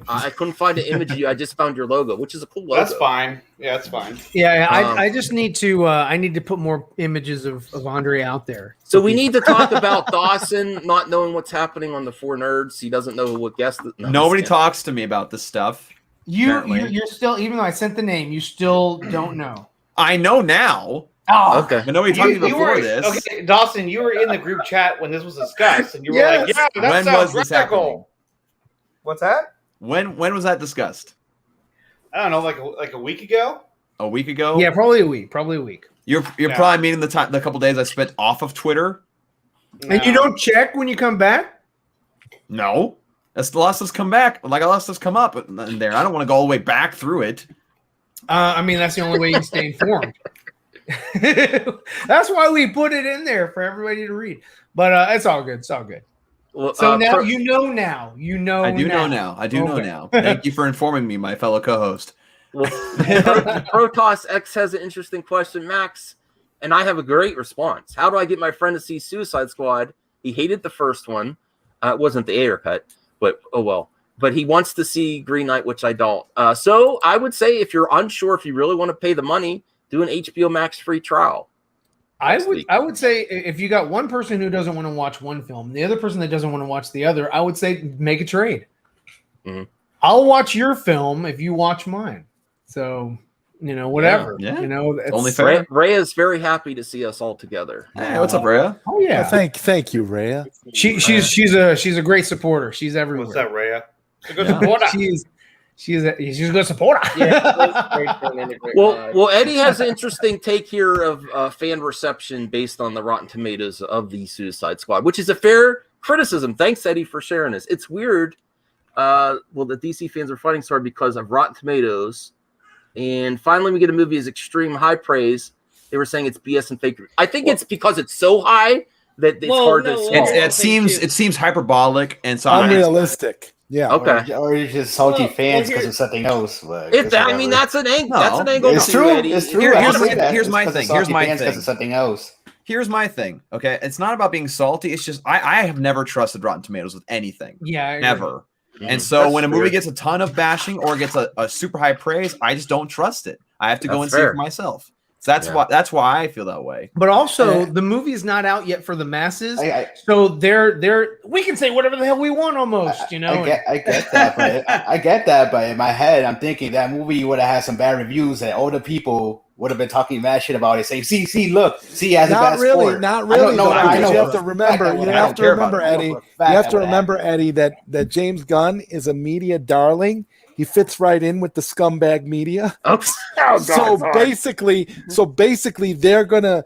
I couldn't find an image of you. I just found your logo, which is a cool logo. That's fine. Yeah, that's fine. Yeah, I just need to put more images of Andre out there. So we need to talk about Dawson not knowing what's happening on the 4NERDS. He doesn't know what guest. Nobody talks to me about this stuff. You're still, even though I sent the name, you still don't know. I know now. Oh, Okay. But nobody talked to me before this. Okay, Dawson, you were in the group chat when this was discussed, and you were Yes. like, "Yeah, that When sounds was this radical." What's that? When was that discussed? I don't know, like a week ago. A week ago? Yeah, probably a week. You're Yeah. probably meaning the couple days I spent off of Twitter. And you don't check when you come back? No. That's the last us come back. Like I lost us come up in there. I don't want to go all the way back through it. I mean, that's the only way you can stay informed. That's why we put it in there for everybody to read. But it's all good. It's all good. Well, So now you know now. You know I do now. know now. I do know Okay. now. Thank you for informing me, my fellow co-host. Well, Protoss X has an interesting question, Max, and I have a great response. How do I get my friend to see Suicide Squad? He hated the first one. It wasn't the Ayer cut, but oh well. But he wants to see Green Knight, which I don't. So I would say if you're unsure, if you really want to pay the money, do an HBO Max free trial. I would say if you got one person who doesn't want to watch one film, the other person that doesn't want to watch the other, I would say make a trade. Mhm. I'll watch your film if you watch mine. So, whatever. Yeah. It's Only fair. Rhea is very happy to see us all together. Hey, what's up, Rhea? Oh yeah. Thank you, Rhea. She's a great supporter. She's everywhere. What's that, Rhea? It's a good Yeah. supporter. She's a good supporter. Well, Eddie has an interesting take here of fan reception based on the Rotten Tomatoes of the Suicide Squad, which is a fair criticism. Thanks, Eddie, for sharing this. It's weird. The DC fans are fighting so hard because of Rotten Tomatoes, and finally we get a movie as extreme high praise. They were saying it's BS and fake. I think it's because it's so high that it's hard to swallow. It seems hyperbolic and so Unrealistic. Yeah. Okay. Or you're just salty fans because here- of something else. But That's an angle. No, That's an angle. it's to true. Eddie. It's true. Here's I say my- that. here's It's my 'cause of thing. salty Here's my fans 'cause thing. of something else. Here's my thing. Okay, it's not about being salty. It's just I have never trusted Rotten Tomatoes with anything. Yeah, I agree. Never. Mhm. And so That's when a movie fair. gets a ton of bashing or gets a super high praise, I just don't trust it. I have to go and That's see it fair. for myself. So that's why I feel that way. But also, the movie is not out yet for the masses, I so we can say whatever the hell we want almost. I get that, but I get that, but in my head, I'm thinking that movie would have had some bad reviews, and all the people would have been talking mad shit about it, saying, "See, look, see, he has a Not bad really, score." not really. No, I know. You have for to a remember. fact I You would have to care about remember, it. I know Eddie. for a You fact have I to would remember, Eddie, that James Gunn is a media darling. He fits right in with the scumbag media. So basically, they're gonna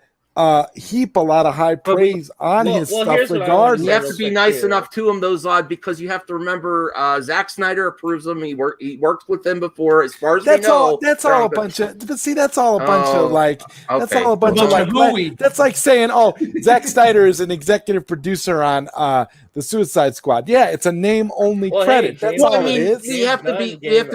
heap a lot of high praise on his stuff here's what I wanna regardless. You have to be nice too. enough to him, though, Zod, because you have to remember Zack Snyder approves him. He worked with him before, as far as we know. That's all a bunch of. But see, that's all a bunch of like. That's okay. all a bunch of Bunch of like. hooey. That's like saying, "Oh, Zack Snyder is an executive producer on the Suicide Squad." Yeah, it's a name only Well, hey, credit. That's James Well, all I mean, it is. we have to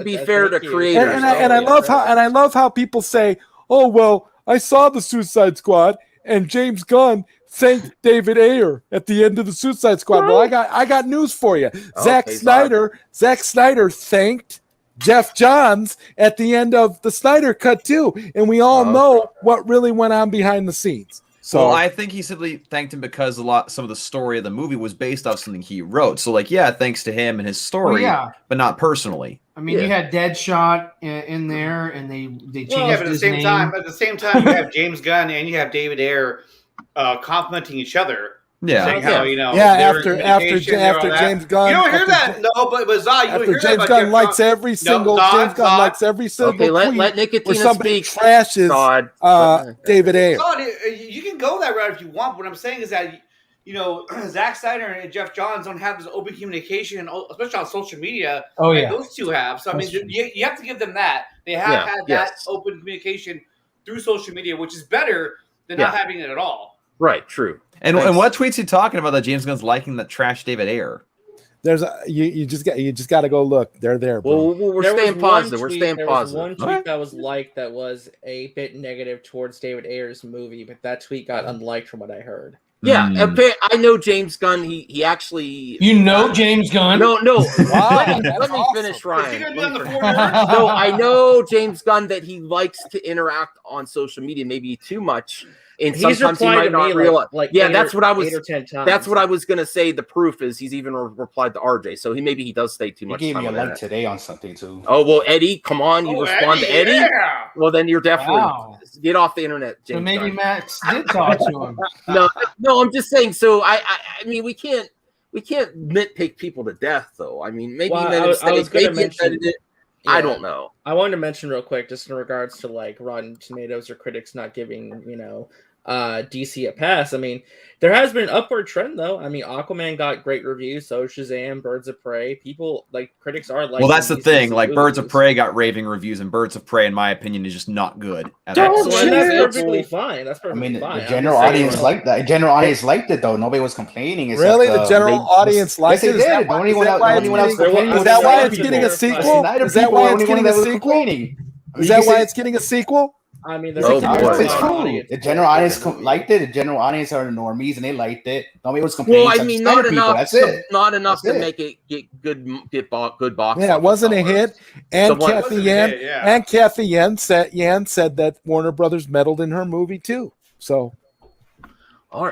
be That's fair to thank you. creators. And I love how people say, "Oh well, I saw the Suicide Squad and James Gunn thanked David Ayer at the end of the Suicide Squad. Well, I got news for you. Zack Snyder thanked Jeff Johns at the end of the Snyder Cut too, and we all know what really went on behind the scenes. So I think he simply thanked him because some of the story of the movie was based off something he wrote. So thanks to him and his story, but not personally. I mean, you had Deadshot in there, and they changed but his name. At the same time, you have James Gunn and you have David Ayer complimenting each other. Yeah, after James Gunn, you don't hear that, but Zah, you don't hear James that. Gunn likes every single. James Gunn likes every single. Okay, let Nicotina somebody speak. trashes David Ayer. You can go that route if you want. What I'm saying is that Zack Snyder and Jeff Johns don't have this open communication, especially on social media. Those two have. So I mean, you have to give them that. They have had that open communication through social media, which is better than not having it at all. Right. True. And what tweets he talking about that James Gunn's liking the trash David Ayer? There's you just got to go look. They're there. Bro. Well, we're staying positive. We're staying positive. Was one tweet that was liked that was a bit negative towards David Ayer's movie, but that tweet got unliked from what I heard. Yeah, I know James Gunn. He actually. James Gunn? No. Wow, let me finish, Ryan. Is he gonna be on the 4NERDS? No, I know James Gunn that he likes to interact on social media, maybe too much. And sometimes he might not realize. That's what I was. 8 or 10 times. That's what I was gonna say. The proof is he's even replied to RJ, so maybe he does stay too much. He gave time me a on like today on something too. Oh well, Eddie, come on, you respond to Eddie. Yeah. Well, then you're definitely get off the internet, James. So maybe Gunn. Max did talk to him. No, I'm just saying. So I mean, we can't nitpick people to death, though. I mean, maybe he made a mistake. Maybe he edited it. I don't know. I wanted to mention real quick, just in regards to Rotten Tomatoes or critics not giving DC a pass. I mean, there has been an upward trend though. I mean, Aquaman got great reviews, so Shazam, Birds of Prey. People critics are well, that's the thing. Birds of Prey got raving reviews, and Birds of Prey, in my opinion, is just not good. That's perfectly fine. That's perfectly fine. The general audience liked that. The general audience liked it though. Nobody was complaining. Really, the general audience liked it. Is that why it's getting a sequel? Is that why it's getting a sequel? Is that why it's getting a sequel? I mean, it's cool. The general audience liked it. The general audience are the normies, and they liked it. Nobody was complaining. Well, I mean, not enough. That's it. Not enough to make it get box. Yeah, it wasn't a hit. And Kathy Yan said that Warner Brothers meddled in her movie too. So,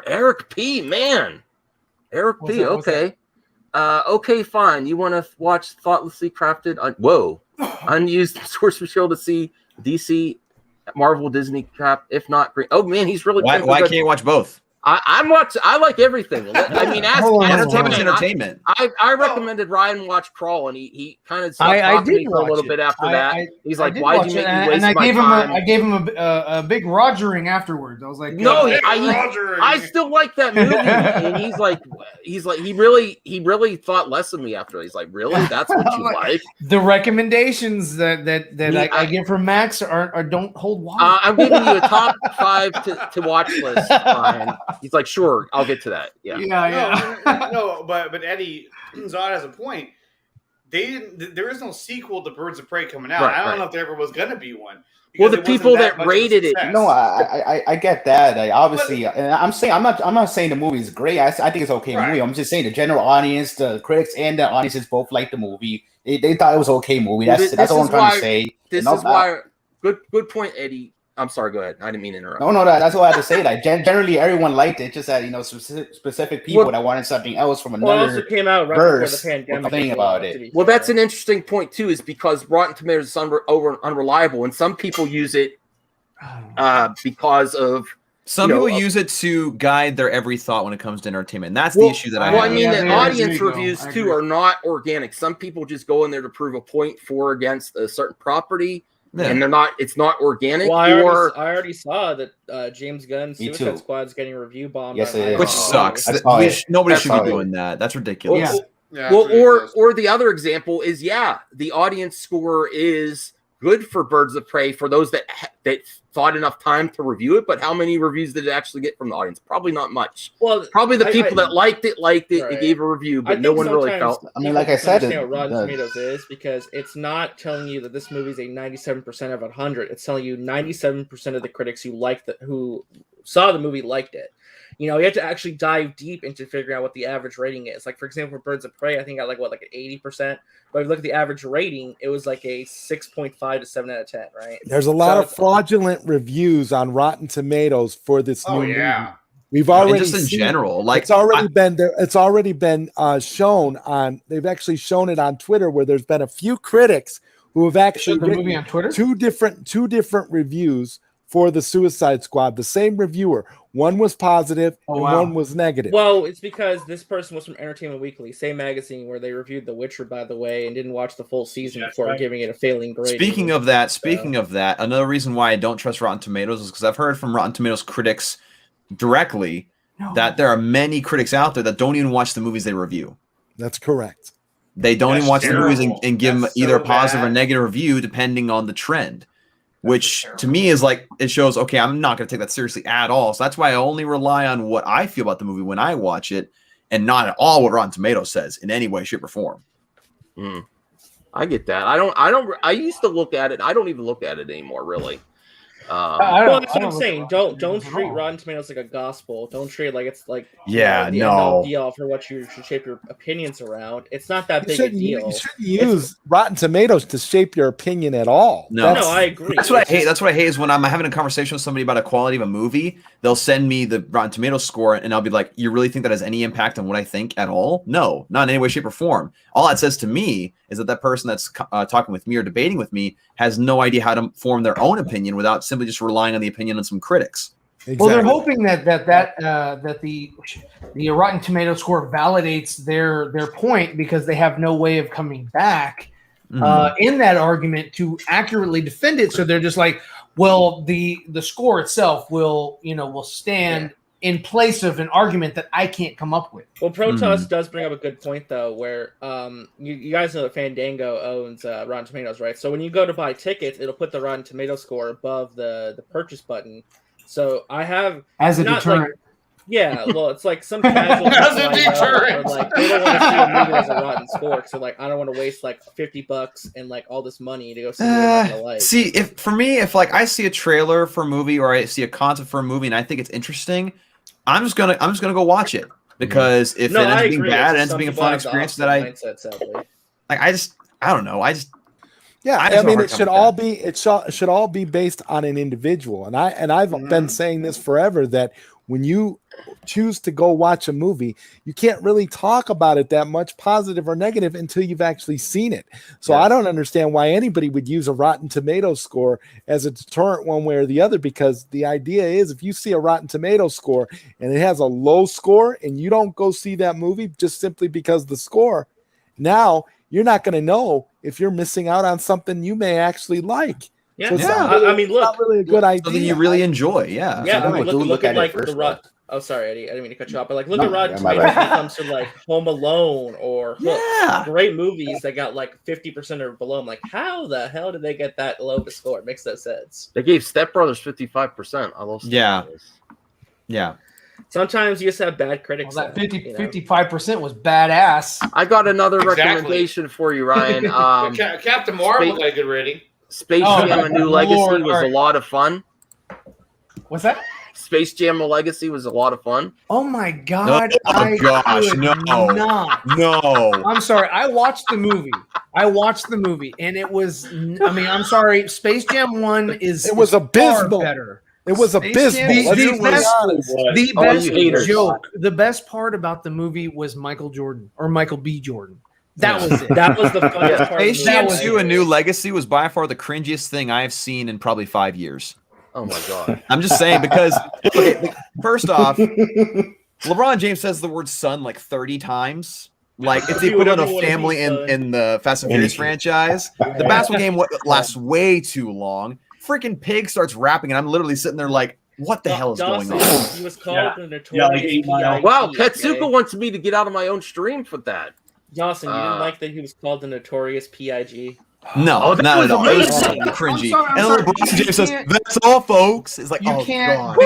Eric P. Man, Eric P. Okay, okay, fine. You want to watch thoughtlessly crafted? Unused source material to see DC. Marvel, Disney crap, if not great. Oh man, he's really. Why can't you watch both? I like everything. I mean, entertainment. I recommended Ryan watch Crawl, and he kind of stopped talking to me for a little bit after that. He's like, "Why did you make me waste my time?" I gave him a big rogering afterwards. I was like, "No, I still like that movie." And he's like, he really thought less of me after. He's like, "Really? That's what you like?" The recommendations that I give from Max are don't hold water. I'm giving you a top 5 to watch list, Ryan. He's like, sure, I'll get to that. Yeah. No, but Eddie Zod has a point. There is no sequel to Birds of Prey coming out. I don't know if there ever was going to be one. Well, the people that rated it. No, I get that. Obviously, and I'm not saying the movie is great. I think it's okay movie. I'm just saying the general audience, the critics, and the audiences both liked the movie. They thought it was okay movie. That's all I'm trying to say. This is why. Good point, Eddie. I'm sorry. Go ahead. I didn't mean to interrupt. No. That's why I had to say that. Generally, everyone liked it. Just that specific people that wanted something else from another. Well, it also came out right before the pandemic. Complaining about it. Well, that's an interesting point too, is because Rotten Tomatoes is unreliable, and some people use it because of. Some people use it to guide their every thought when it comes to entertainment. That's the issue that I have. Well, I mean, the audience reviews too are not organic. Some people just go in there to prove a point for or against a certain property. Yeah. And it's not organic. Well, I already saw that James Gunn's Suicide Squad's getting review bombed. Yes, it is. Which sucks. Nobody should be doing that. That's ridiculous. Or the other example is, the audience score is good for Birds of Prey for those that thought enough time to review it. But how many reviews did it actually get from the audience? Probably not much. Well, probably the people that liked it right. and gave a review, but no one really felt. I mean, like I said, what Rotten Tomatoes is, because it's not telling you that this movie is a 97% of 100. It's telling you 97% of the critics who saw the movie liked it. You have to actually dive deep into figuring out what the average rating is. Like, for example, for Birds of Prey, I think got like an 80%. But if you look at the average rating, it was like a 6.5 to 7 out of 10, right? There's a lot of fraudulent reviews on Rotten Tomatoes for this new movie. We've already just in general, like it's already been there. It's already been shown on. They've actually shown it on Twitter, where there's been a few critics who have actually the movie on Twitter. Two different reviews for the Suicide Squad. The same reviewer. One was positive and one was negative. Well, it's because this person was from Entertainment Weekly, same magazine where they reviewed The Witcher, by the way, and didn't watch the full season before giving it a failing grade. Speaking of that, another reason why I don't trust Rotten Tomatoes is because I've heard from Rotten Tomatoes critics directly that there are many critics out there that don't even watch the movies they review. That's correct. They don't even watch the movies and give them either a positive or negative review depending on the trend. Which to me is like, it shows, okay, I'm not going to take that seriously at all. So that's why I only rely on what I feel about the movie when I watch it and not at all what Rotten Tomatoes says in any way, shape, or form. I get that. I used to look at it. I don't even look at it anymore, really. Well, that's what I'm saying. Don't treat Rotten Tomatoes like a gospel. Don't treat it like it's like the end-all be-all for what you should shape your opinions around. It's not that big a deal. You shouldn't use Rotten Tomatoes to shape your opinion at all. No, I agree. That's what I hate. That's what I hate is when I'm having a conversation with somebody about a quality of a movie, they'll send me the Rotten Tomatoes score, and I'll be like, "You really think that has any impact on what I think at all? No, not in any way, shape, or form. All that says to me is that person that's talking with me or debating with me has no idea how to form their own opinion without simply just relying on the opinion of some critics." Exactly. Well, they're hoping that the Rotten Tomato score validates their point because they have no way of coming back in that argument to accurately defend it. So they're just like, well, the score itself will stand in place of an argument that I can't come up with. Well, Protoss does bring up a good point, though, where you guys know that Fandango owns Rotten Tomatoes, right? So when you go to buy tickets, it'll put the Rotten Tomato score above the purchase button. So I have... As a deterrent. Well, it's like some casual... As a deterrent! Like, they don't want to see a movie as a rotten score, so like, I don't want to waste like $50 and like all this money to go see a movie like. See, if like I see a trailer for a movie or I see a concept for a movie and I think it's interesting, I'm just gonna go watch it because if it ends up being bad, it ends up being a fun experience that I don't know. I mean, it should all be based on an individual, and I've been saying this forever that when you choose to go watch a movie, you can't really talk about it that much, positive or negative, until you've actually seen it. So I don't understand why anybody would use a Rotten Tomatoes score as a deterrent one way or the other, because the idea is if you see a Rotten Tomatoes score and it has a low score and you don't go see that movie just simply because of the score, now you're not going to know if you're missing out on something you may actually like. Yeah, so I mean, look, not really a good idea. Something you really enjoy, Yeah, I mean, look at like the Oh, sorry, Eddie. I didn't mean to cut you off, but like, look at Rotten Tomatoes when it comes to like Home Alone or Hook. Great movies that got like 50% or below. I'm like, how the hell did they get that low of a score? It makes no sense. They gave Step Brothers 55%. I love Step Brothers. Yeah. Sometimes you just have bad critics. Well, that 55% was badass. I got another recommendation for you, Ryan. Captain Marvel got a good rating. Space Jam: A New Legacy was a lot of fun. What's that? Space Jam: A Legacy was a lot of fun. Oh my god! No. I'm sorry. I watched the movie, and it was. I mean, I'm sorry. Space Jam 1 is. It was abysmal. Better. It was abysmal. The best joke. The best part about the movie was Michael Jordan or Michael B. Jordan. That was it. That was the funniest part. Space Jam 2: A New Legacy was by far the cringiest thing I have seen in probably 5 years. Oh my god! I'm just saying because first off, LeBron James says the word "son" like 30 times. Like it's the equivalent of family in the Fast and Furious franchise. The basketball game lasts way too long. Freaking Pig starts rapping, and I'm literally sitting there like, "What the hell is going on?" He was called the notorious PIG. Wow, Katsuka wants me to get out of my own stream for that. Dawson, you didn't like that he was called the notorious PIG? No, not at all. It was cringy. And LeBron James says, "That's all, folks." It's like, you can't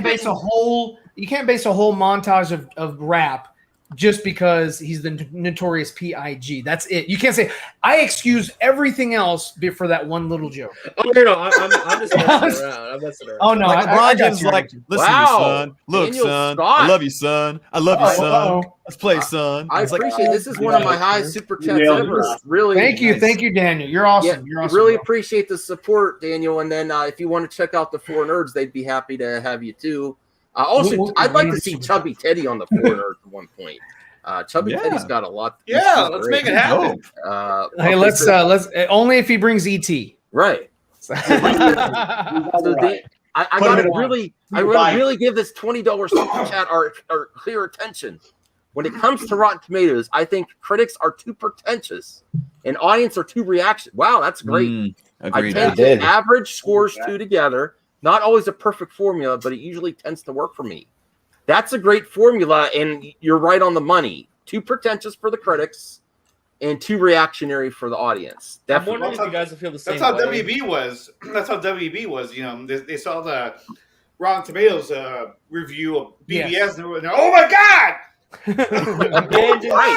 base a whole montage of rap just because he's the notorious PIG. That's it. You can't say I excuse everything else for that one little joke. Oh no, I'm just messing around. I'm messing around. Oh no, like LeBron James is like, listen, Wow. son. Look, Daniel son. Scott. I love you, son. I love you, son. Uh-oh. Let's play, son. I It's like, appreciate this. Is one of my highest super chats Yeah. ever. Really, Thank you, Daniel. You're awesome. Yeah, You're awesome. really bro. appreciate the support, Daniel. And then if you want to check out the 4NERDS, they'd be happy to have you too. Also, I'd like to see Chubby Teddy on the 4NERDS at one point. Chubby Teddy's got a lot. Yeah, let's make it happen. Hey, let's only if he brings ET. Right. So I gotta really give this $20 super chat our clear attention. When it comes to Rotten Tomatoes, I think critics are too pretentious and audience are too reaction. Wow, that's great. Agreed. I tend to average scores two together. Not always a perfect formula, but it usually tends to work for me. That's a great formula, and you're right on the money. Too pretentious for the critics, and too reactionary for the audience. I'm wondering if you guys feel the same. That's how way. WB was. That's how WB was. You know, they saw the Rotten Tomatoes review of BBS, and they're oh my god!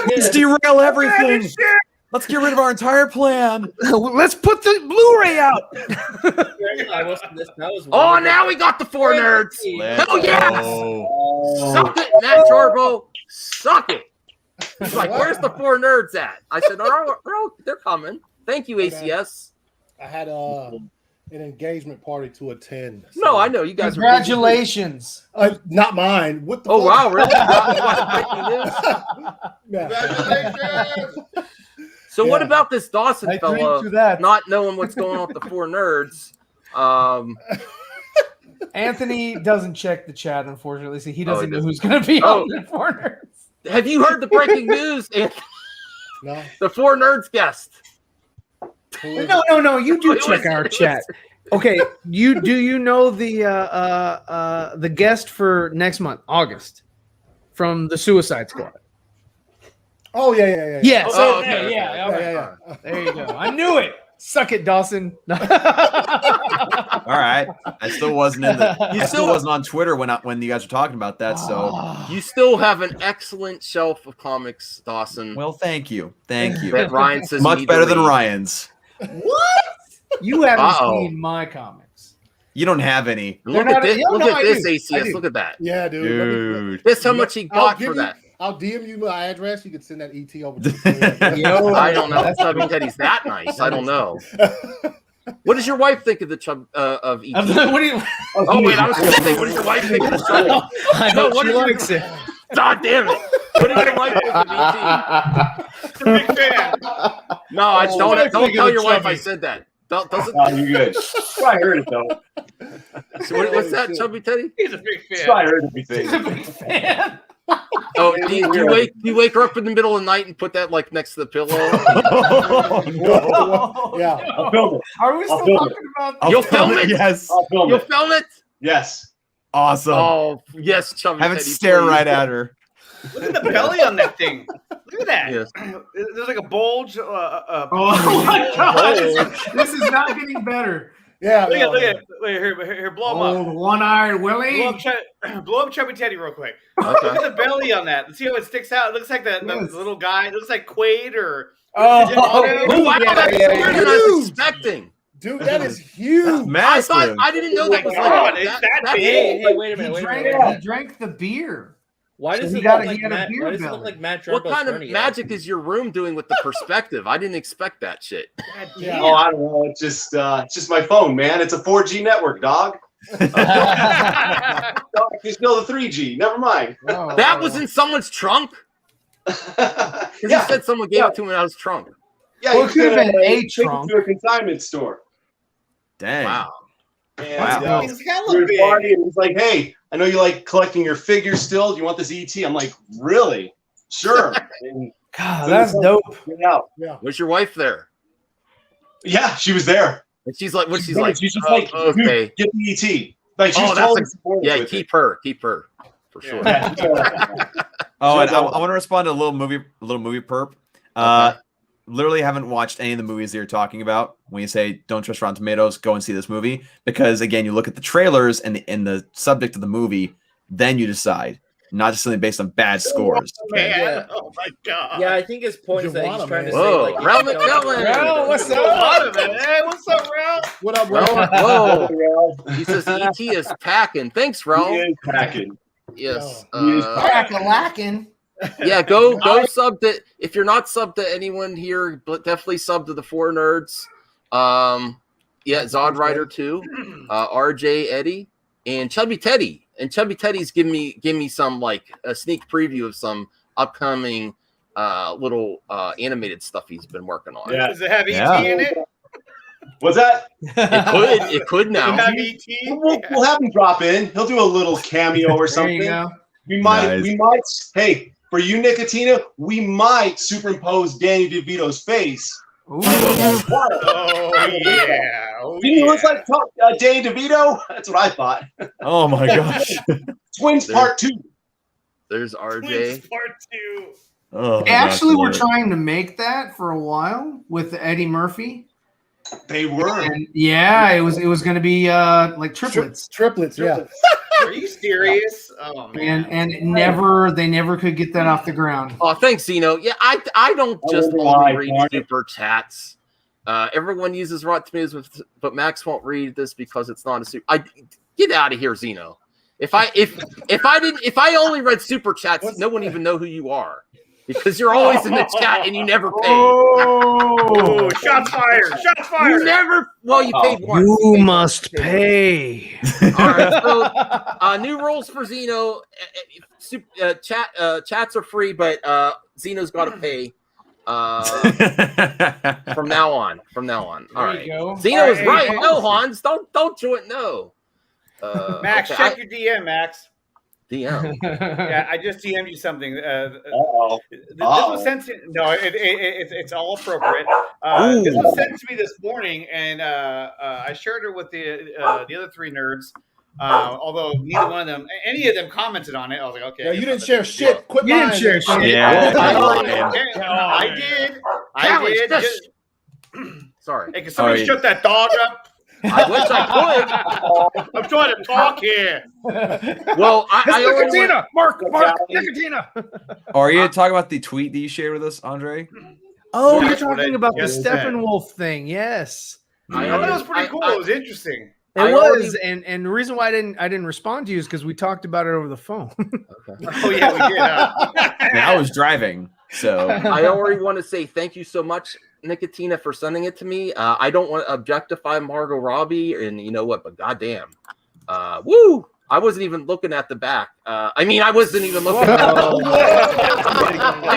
Let's derail everything. Let's get rid of our entire plan. Let's put the Blu-ray out. Oh, now we got the 4NERDS. Hell yes! Suck it, Matt Jarbo. Suck it. He's like, where's the 4NERDS at? I said, oh, they're coming. Thank you, ACS. I had an engagement party to attend. So. No, I know you guys. Congratulations. Not mine. What the? Oh fuck? wow, really? Congratulations. So what about this Dawson fellow that. not knowing what's going on with the 4NERDS? Anthony doesn't check the chat, unfortunately, so he doesn't know who's going to be on the 4NERDS. Have you heard the breaking news? No. The 4NERDS guest. No. You do check our chat. Okay, do you know the guest for next month, August, from the Suicide Squad? Oh yeah. Yes. Oh, okay. Yeah. There you go. I knew it. Suck it, Dawson. All right. I still wasn't wasn't on Twitter when you guys were talking about that. So you still have an excellent shelf of comics, Dawson. Well, thank you. That Ryan says much better than Ryan's. What? You haven't seen my comics. You don't have any. Look at this. Look at this, ACS. Look at that. Yeah, dude. Guess how much he got for that. I'll DM you my address. You can send that ET over. I don't know. Chubby Teddy's that nice. I don't know. What does your wife think of the of ET? What do you? Oh wait, I was going to say, what does your wife think of the Chubby? I hope she likes it. God damn it! What does your wife think of ET? Big fan. No, I don't tell your wife I said that. Doesn't. Oh, you good? I heard it though. So what's that, Chubby Teddy? He's a big fan. I heard everything. He's a big fan. Oh, do you wake her up in the middle of the night and put that like next to the pillow? Yeah, I'll film it. Are we still talking about? You'll film it. Yes. I'll film You'll it. film it. Yes. Awesome. Oh yes, Chubby Have it Teddy, stare please. right at her. Look at the belly on that thing. Look at that. Yes. There's like a bulge. Oh my God! This is not getting better. Yeah. Look at wait, here, blow him up. Oh, one-eyed Willie. Blow up Chubby Teddy real quick. Okay. Look at the belly on that. See how it sticks out? It looks like the little guy. It looks like Quaid or. Oh, wow, that's yeah. weirder than I was expecting. Dude, that is huge. Massive. I didn't know that was God, like it's that that's big. Hey, wait a minute. He drank the beer. Why does So it he got look a- like he had a Matt? beer Why does it belly. look like Matt What Jarbo's kind of hernia? magic is your room doing with the perspective? I didn't expect that shit. Yeah. Oh, I don't know. It's just my phone, man. It's a 4G network, dog. It's still the 3G. Never mind. Oh, That was in someone's trunk? Because he said someone gave it to him out of his trunk. Yeah, Well, you it could have said, been a take it trunk. to a consignment store. Dang. Wow. And, Wow. It's gotta we were look big. partying, and he's like, "Hey, I know you like collecting your figures still. Do you want this ET?" I'm like, "Really? Sure." And God, that's dope. get out. Was your wife there? Yeah, she was there. And she's like, what she's Right, like? she's just "Oh, like, okay. "Dude, get the ET." Like she's Oh, that's totally a, supportive yeah, with keep her for sure. it. Oh, and I want to respond to a little movie perp. Literally haven't watched any of the movies that you're talking about. When you say don't trust Rotten Tomatoes, go and see this movie, because again, you look at the trailers and the subject of the movie, then you decide. not just something based on bad scores. Man, oh my god. Yeah, I think his point is that he's trying to say, Whoa, like, Ralph McMillan. Ralph, what's up? Hey, what's up, Ralph? What up, Whoa, Ralph? whoa. He says ET is packing. Thanks, Ralph. He is packing. Yes. He is Lacking. Yeah, go sub to, if you're not sub to anyone here, but definitely sub to the 4NERDS. Yeah, Zod Rider 2, RJ Eddie, and Chubby Teddy. And Chubby Teddy's give me some like a sneak preview of some upcoming little animated stuff he's been working on. Yeah. Does it have ET in it? What's that? It could now. Does it have ET? We'll have him drop in. He'll do a little cameo or something. There you go. We might. Hey, for you, Nicotina, we might superimpose Danny DeVito's face. Ooh. Oh yeah. Oh, Didn't he look like Danny DeVito? That's what I thought. Oh my gosh. Twins Part 2. There's RJ. Twins Part 2. Oh, They actually were trying to make that for a while with Eddie Murphy. They were. And yeah, it was going to be like triplets. Triplets, yeah. Are you serious? Oh man. And they never could get that off the ground. Oh, thanks, Zeno. Yeah, I don't just only read super chats. Everyone uses Rotten Tomatoes, but Max won't read this because it's not a super. Get out of here, Zeno. If I only read super chats, no one even know who you are. Because you're always in the chat and you never pay. Oh, shots fired! Shots fired! You never. Well, you paid once. You must pay. All right. So, new rules for Zeno. Chats are free, but Zeno's got to pay. From now on. All right. Zeno is right. No, Hans, don't join. No. Max, okay, check your DM, Max. DM. Yeah, I just DM'd you something. This was sent to it's all appropriate. This was sent to me this morning, and I shared it with the other three nerds. Although neither one of them, any of them, commented on it. I was like, okay. Yeah, you didn't share shit. Quit You didn't share shit. Yeah. I did. Sorry. Hey, can somebody shut that dog up? I wish I could. I'm trying to talk here. Well, I already Nicotina, Mark, Nicotina. Are you talking about the tweet that you shared with us, Andre? Oh, Yeah, you're that's what talking I about the just said. Steppenwolf thing. Yes, I thought it was pretty cool. It was interesting. it was, and the reason why I didn't respond to you is because we talked about it over the phone. Oh yeah, we did. And I was driving, so I already want to say thank you so much, Nicotina, for sending it to me. I don't want to objectify Margot Robbie, and you know what? But goddamn, woo! I wasn't even looking at the back. I wasn't even looking.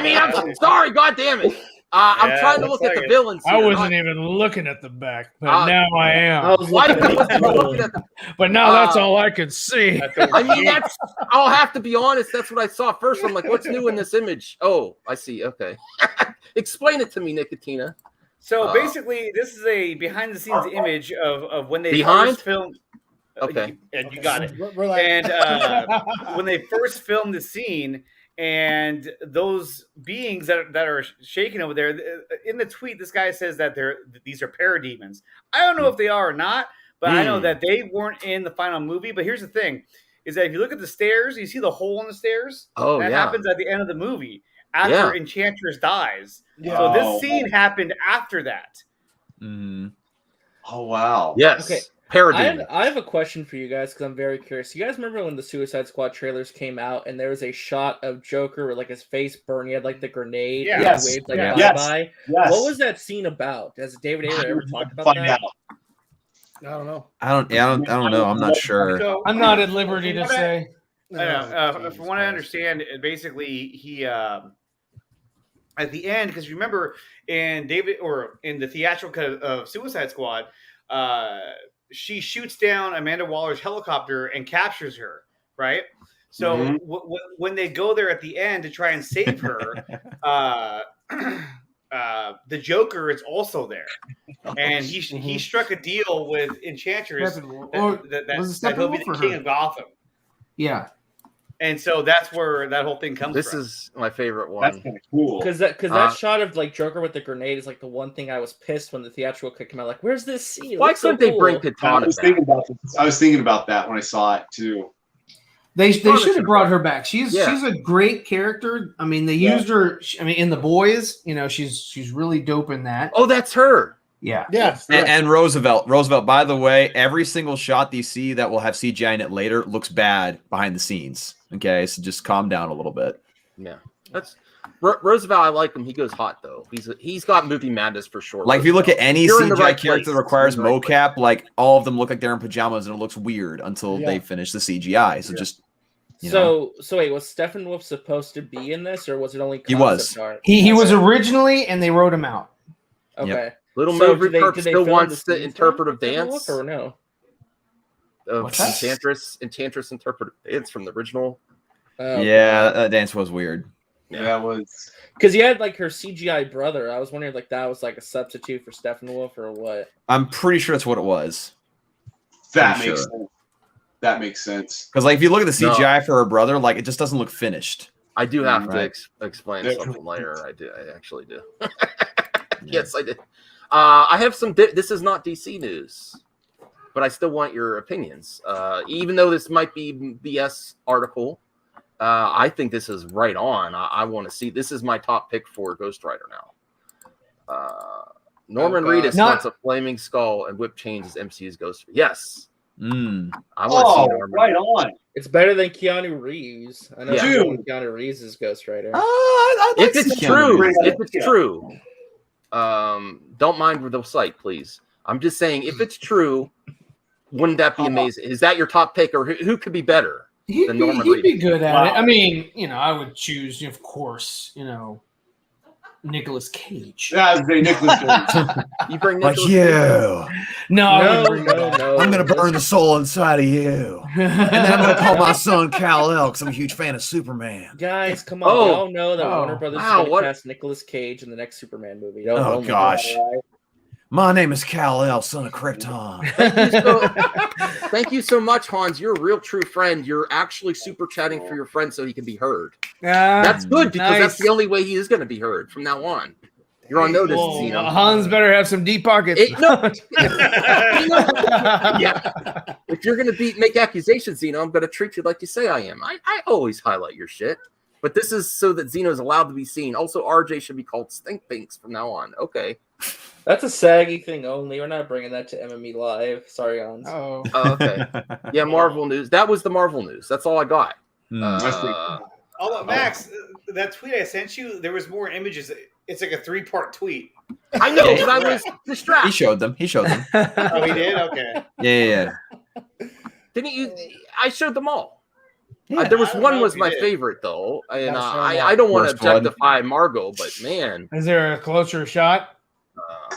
I'm sorry. God damn it! I'm trying to look at the villains. I wasn't even looking at the back, but now I am. But now that's all I could see. I'll have to be honest. That's what I saw first. I'm like, what's new in this image? Oh, I see. Okay. Explain it to me, Nicotina. So basically, this is a behind-the-scenes image of when they Behind? first filmed. Okay. And you got it. Relax. And when they first filmed the scene, and those beings that are shaking over there, in the tweet, this guy says that these are parademons. I don't know if they are or not, but I know that they weren't in the final movie. But here's the thing: is that if you look at the stairs, you see the hole in the stairs. Oh, that happens at the end of the movie after Enchantress dies. Yeah. So this scene happened after that. mm-hmm. Oh wow. Yes. Okay. Parademon. I have a question for you guys because I'm very curious. You guys remember when the Suicide Squad trailers came out and there was a shot of Joker with like his face burned? He had like the grenade. Yeah. And Yes. he waved like Yeah. bye-bye. Yes. What was that scene about? Has David Ayer ever talked about Find that? out. I don't know. I don't know. I'm not sure. So, I'm not at liberty to say. from what I understand, basically he at the end, because remember in the theatrical cut of Suicide Squad, she shoots down Amanda Waller's helicopter and captures her, right? So when they go there at the end to try and save her, the Joker is also there, and he struck a deal with Enchantress that he'll be the king of Gotham. Yeah. And so that's where that whole thing comes from. This is my favorite That's one. kind of cool. Because that shot of like Joker with the grenade is like the one thing I was pissed when the theatrical cut came out. Like, where's this scene? Why couldn't they bring Katana I was back? thinking about this. I was thinking about that when I saw it too. They should have brought her back. She's a great character. I mean, they used her. I mean, in The Boys, she's really dope in that. Oh, that's her. Yeah. Yes. And Roosevelt. By the way, every single shot you see that will have CGI in it later looks bad behind the scenes. Okay, so just calm down a little bit. Yeah, that's Roosevelt. I like him. He goes hot though. He's got movie madness for sure. Like if you look at any You're in the CGI right character place. that requires You're in the right mocap, like all of them look like they're in pajamas, and it looks weird until they finish the CGI. So just. So wait, was Steppenwolf supposed to be in this, or was it only concept art? He was originally, and they wrote him out. Okay. Yep. Little movie Kirk still wants the interpretive dance, or no? Enchantress interpretive dance from the original. Yeah, that dance was weird. Yeah, it was because you had like her CGI brother. I was wondering like that was like a substitute for Steppenwolf or what. I'm pretty sure that's what it was. That makes sense. That makes sense. Because like if you look at the CGI for her brother, like it just doesn't look finished. I do have to explain something later. I actually do. Yes, I did. I have some. This is not DC news, but I still want your opinions. Even though this might be BS article, I think this is right on. I want to see. This is my top pick for Ghost Rider now. Norman Reedus wants a flaming skull and whip chains as MCU's Ghost Rider. Yes. I want to see Norman. Right on. It's better than Keanu Reeves. I know Keanu Reeves is Ghost Rider. If it's true, don't mind the site, please. I'm just saying, if it's true, wouldn't that be amazing? Is that your top pick, or who could be better than Norman Reedus? He'd be good at it. I mean, I would choose, of course, Nicolas Cage. Yeah, I was saying Nicolas Cage. You bring Like Nicolas you. No, I'm gonna burn the soul inside of you, and then I'm gonna call my son Kal-El because I'm a huge fan of Superman. Guys, come on! We all know that Warner Brothers is going to cast Nicolas Cage in the next Superman movie. Don't gosh. My name is Kal-El, son of Krypton. Thank you so much, Hans. You're a real true friend. You're actually super chatting for your friend so he can be heard. That's good because that's the only way he is going to be heard from now on. You're on notice, Zeno. Hans better have some deep pockets. Yeah. If you're going to make accusations, Zeno, I'm going to treat you like you say I am. I always highlight your shit. But this is so that Zeno is allowed to be seen. Also, RJ should be called Stink Pinks from now on. Okay. That's a saggy thing only. We're not bringing that to MME Live. Sorry, Hans. Oh, okay. Yeah, Marvel news. That was the Marvel news. That's all I got. Max, that tweet I sent you, there was more images. It's like a 3-part tweet. I know, because I was distracted. He showed them. Oh, he did? Okay. Yeah. Didn't you? I showed them all. Yeah, there was one was my favorite though, and I don't want to objectify Margot, but man, is there a closer shot?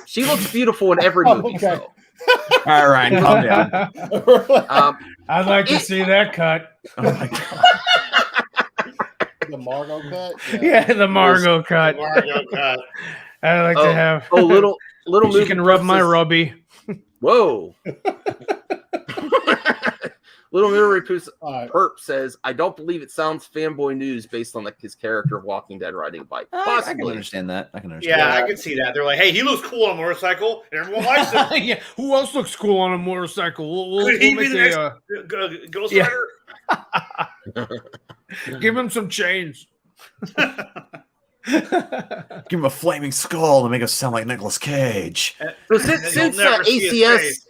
She looks beautiful in every movie. Okay. So. All right, calm down. I'd like to see that cut. Oh my god. The Margot cut? Yeah, the Margot cut. The Margot cut. I'd like to have. little You can rub my rubby. Whoa. Little Mirror Perp says, I don't believe it sounds fanboy news based on his character of Walking Dead riding a bike. I can understand that. I can understand that. I can see that. They're like, hey, he looks cool on a motorcycle, and everyone likes him. Yeah. Who else looks cool on a motorcycle? Could he be the next Ghost Rider? Give him some chains. Give him a flaming skull to make us sound like Nicolas Cage. Since ACS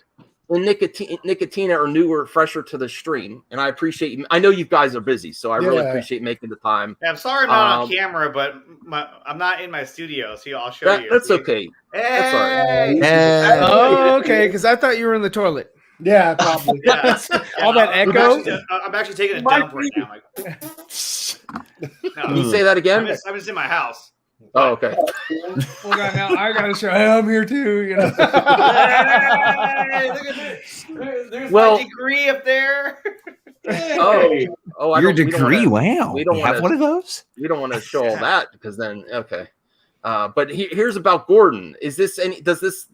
and Nicotina are newer, fresher to the stream, and I appreciate. I know you guys are busy, so I really appreciate making the time. Yeah, I'm sorry I'm not on camera, but I'm not in my studio, so I'll show you. That's okay. Hey! That's all right. Hey. Oh, okay, because I thought you were in the toilet. Yeah, probably. All that echo. I'm actually taking a dump right now. Can you say that again? I'm just in my house. Oh, okay. Hold on, now I gotta show. Hey, I'm here too. Hey, look at this. There's my degree up there. Your degree? Wow. We don't have one of those. We don't want to show all that because then but here's about Gordon. Is this any? Does this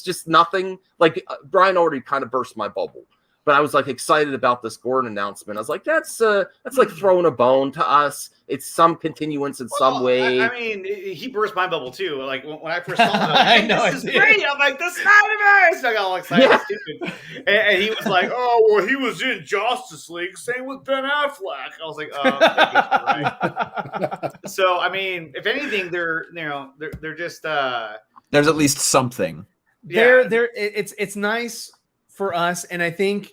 just nothing? Like Brian already kind of burst my bubble. but I was like excited about this Gordon announcement. I was like, that's like throwing a bone to us. It's some continuance in some way. I mean, he burst my bubble too. Like when I first saw him, I was like, this is great. I'm like, the Snyderverse. I got all excited and stupid. And he was like, oh, well, he was in Justice League. Same with Ben Affleck. I was like, right. So, I mean, if anything, they're just there's at least something. It's nice for us, and I think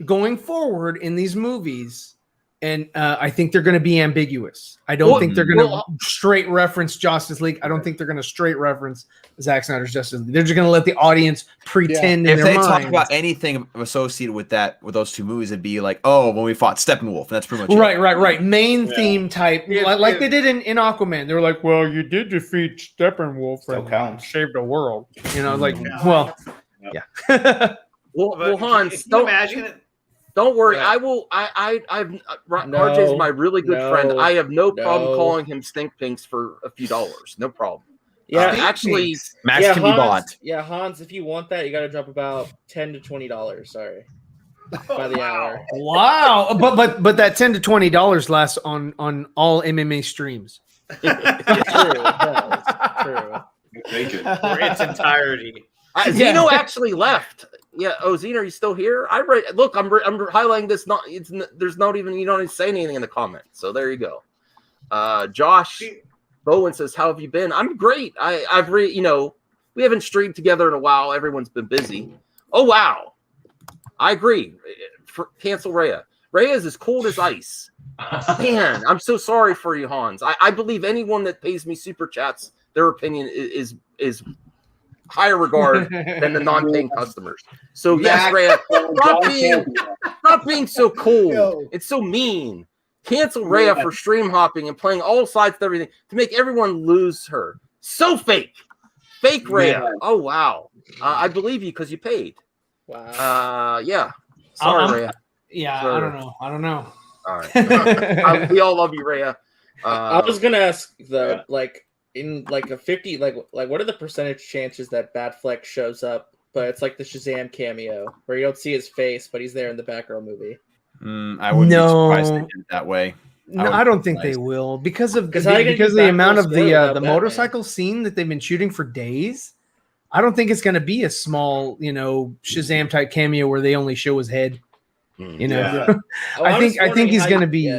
going forward in these movies, and I think they're going to be ambiguous. I don't think they're going to straight reference Justice League. I don't think they're going to straight reference Zack Snyder's Justice League. They're just going to let the audience pretend in their minds. If they talk about anything associated with those two movies, it'd be like, oh, when we fought Steppenwolf. That's pretty much right. Main theme type, like they did in Aquaman. They were like, well, you did defeat Steppenwolf and saved the world. Like, Well, Hans, don't imagine it. Don't worry. I will. RJ's my really good friend. I have no problem calling him stink pinks for a few dollars. No problem. Yeah, actually, Max can be bought. Yeah, Hans, if you want that, you got to drop about $10 to $20. Sorry, by the hour. Wow, but that $10 to $20 lasts on all MMA streams. True. Thank you for its entirety. Zeno actually left. Yeah. Oh, Zeno, are you still here? Look, I'm highlighting this. There's not even, you don't even say anything in the comments. So there you go. Josh Bowen says, "How have you been?" I'm great. We haven't streamed together in a while. Everyone's been busy. Oh wow, I agree. Cancel Rhea. Rhea is as cold as ice. Man, I'm so sorry for you, Hans. I believe anyone that pays me super chats, their opinion is higher regard than the non-paying customers. So yes, Rhea, stop being so cold. It's so mean. Cancel Rhea for stream hopping and playing all sides of everything to make everyone lose her. So fake Rhea. Oh wow. I believe you because you paid. Wow. Yeah. Sorry, Rhea. Yeah, Sure. I don't know. All right. We all love you, Rhea. I was gonna ask in like a 50, like what are the percentage chances that Batfleck shows up, but it's like the Shazam cameo where you don't see his face, but he's there in the Batgirl movie? I wouldn't be surprised they did it that way. No, I don't think they will because of the amount of the motorcycle scene that they've been shooting for days. I don't think it's going to be a small, Shazam type cameo where they only show his head. I think he's going to be.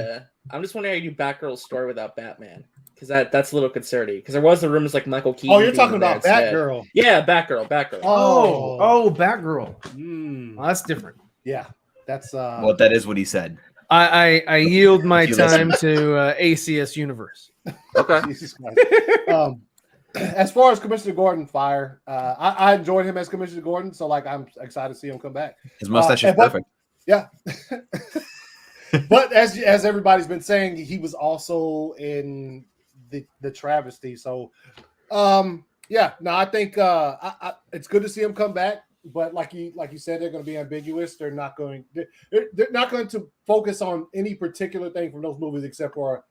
I'm just wondering how you do Batgirl's story without Batman. Because that's a little concerning. Because there was the rumors like Michael Keaton. Oh, you're talking about Batgirl. Yeah, Batgirl. Oh, Batgirl. Well, that's different. Yeah, that's. Well, that is what he said. I yield my time to ACS Universe. Okay. Jesus Christ. As far as Commissioner Gordon fire, I enjoyed him as Commissioner Gordon, so I'm excited to see him come back. His mustache is perfect. Yeah. But as everybody's been saying, he was also in the travesty. So, I think it's good to see him come back. But like you said, they're going to be ambiguous. They're not going to focus on any particular thing from those movies except for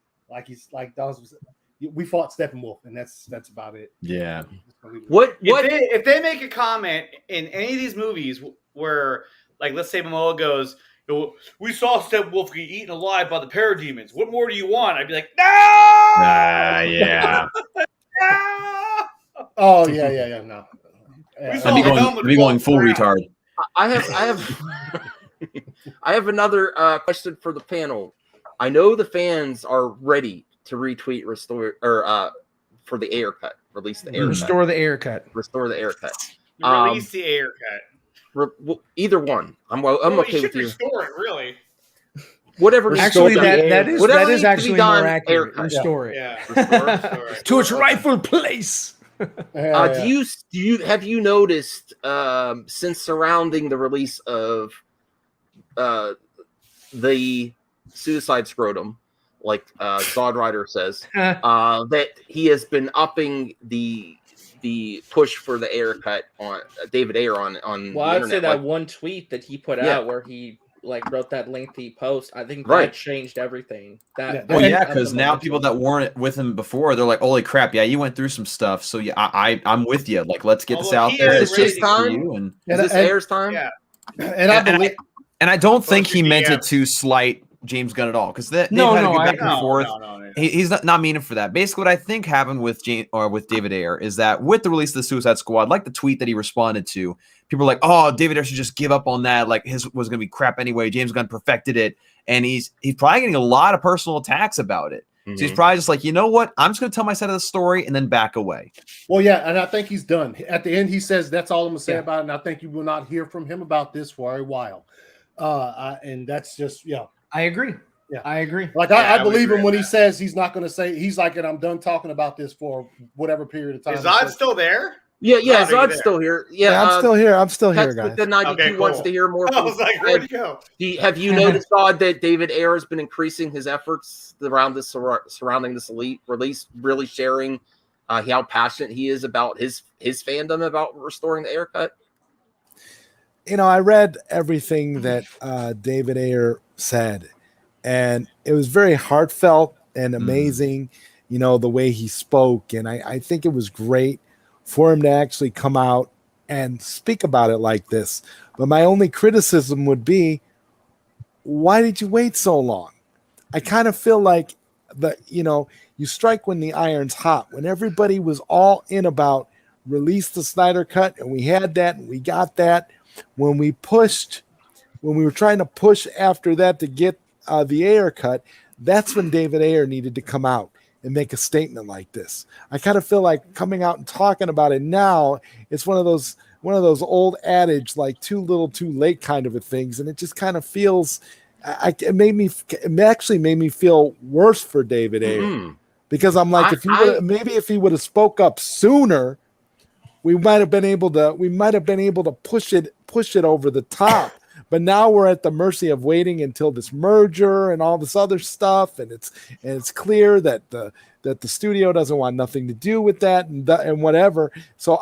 we fought Steppenwolf, and that's about it. Yeah. If they make a comment in any of these movies where, let's say Momoa goes, we saw Steppenwolf get eaten alive by the parademons. What more do you want? I'd be like, no! Yeah. No! Oh, yeah, no. I'd be going full retard. I have another question for the panel. I know the fans are ready to retweet restore or for the air cut. Release the air Restore cut. the air cut. Restore the air cut. Release the air cut. Either one. I'm okay with you. Restore it, really. Whatever. Actually, that is actually more accurate. Restore it. Yeah. Restore it. To its rightful place. Have you noticed since surrounding the release of the Suicide Scrotum, like Zod Rider says, that he has been upping the push for the air cut on David Ayer on well, I'd say that one tweet that he put out where he wrote that lengthy post, I think that changed everything. Because now people that weren't with him before, they're like, holy crap, you went through some stuff, so I'm with you. Let's get this out there. Is this his time? Is this Ayer's time? Yeah. And I believe And I don't think he meant it to slight James Gunn at all, because they've had a good back and forth. He's not meaning for that. Basically, what I think happened with David Ayer is that with the release of the Suicide Squad, like the tweet that he responded to, people were like, "Oh, David Ayer should just give up on that. Like his was going to be crap anyway. James Gunn perfected it," and he's probably getting a lot of personal attacks about it. So he's probably just like, you know what? I'm just going to tell my side of the story and then back away. Well, yeah, and I think he's done. At the end, he says, "That's all I'm going to say about it," and I think you will not hear from him about this for a while. And that's just, I agree. Yeah, I agree. Like I believe him when he says he's not going to say. He's like, and I'm done talking about this for whatever period of time. Is Zod still there? Yeah, Zod's still here. Yeah, I'm still here. I'm still here, guys. The 92 wants to hear more. I was like, where'd he go? Have you noticed, Zod, that David Ayer has been increasing his efforts around this surrounding this elite release, really sharing how passionate he is about his fandom about restoring the Ayer cut? I read everything that David Ayer said, and it was very heartfelt and amazing, the way he spoke. And I think it was great for him to actually come out and speak about it like this. But my only criticism would be, why did you wait so long? I kind of feel like you strike when the iron's hot. When everybody was all in about release the Snyder cut, and we had that and we got that. When we were trying to push after that to get the Ayer cut, that's when David Ayer needed to come out and make a statement like this. I kind of feel like coming out and talking about it now, it's one of those old adage, like too little, too late kind of a things, and it just kind of feels. It actually made me feel worse for David Ayer because I'm like, if he would have spoke up sooner, we might have been able to push it over the top. But now we're at the mercy of waiting until this merger and all this other stuff, and it's clear that the studio doesn't want nothing to do with that and whatever. So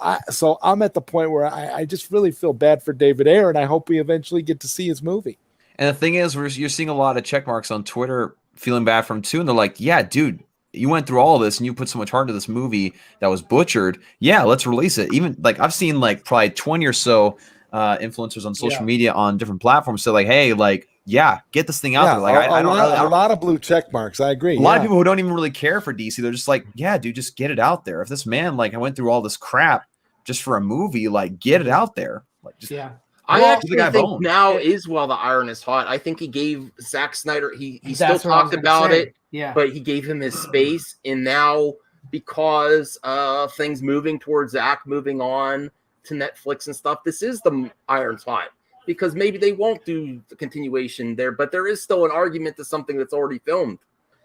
I'm at the point where I just really feel bad for David Ayer, and I hope we eventually get to see his movie. And the thing is, you're seeing a lot of check marks on Twitter feeling bad for him too, and they're like, "Yeah, dude, you went through all this and you put so much heart into this movie that was butchered. Yeah, let's release it." Even like I've seen like probably 20 or so influencers on social media on different platforms say like, "Hey, like, get this thing out there." Like a lot of blue check marks. I agree. A lot of people who don't even really care for DC, they're just like, "Yeah, dude, just get it out there." If this man, like, I went through all this crap just for a movie, like, get it out there. Like, just I actually think now is while the iron is hot. I think he gave Zack Snyder. He still talked about it, but he gave him his space. And now, because things moving towards Zack moving on to Netflix and stuff, this is the iron's hot because maybe they won't do the continuation there, but there is still an argument to something that's already filmed.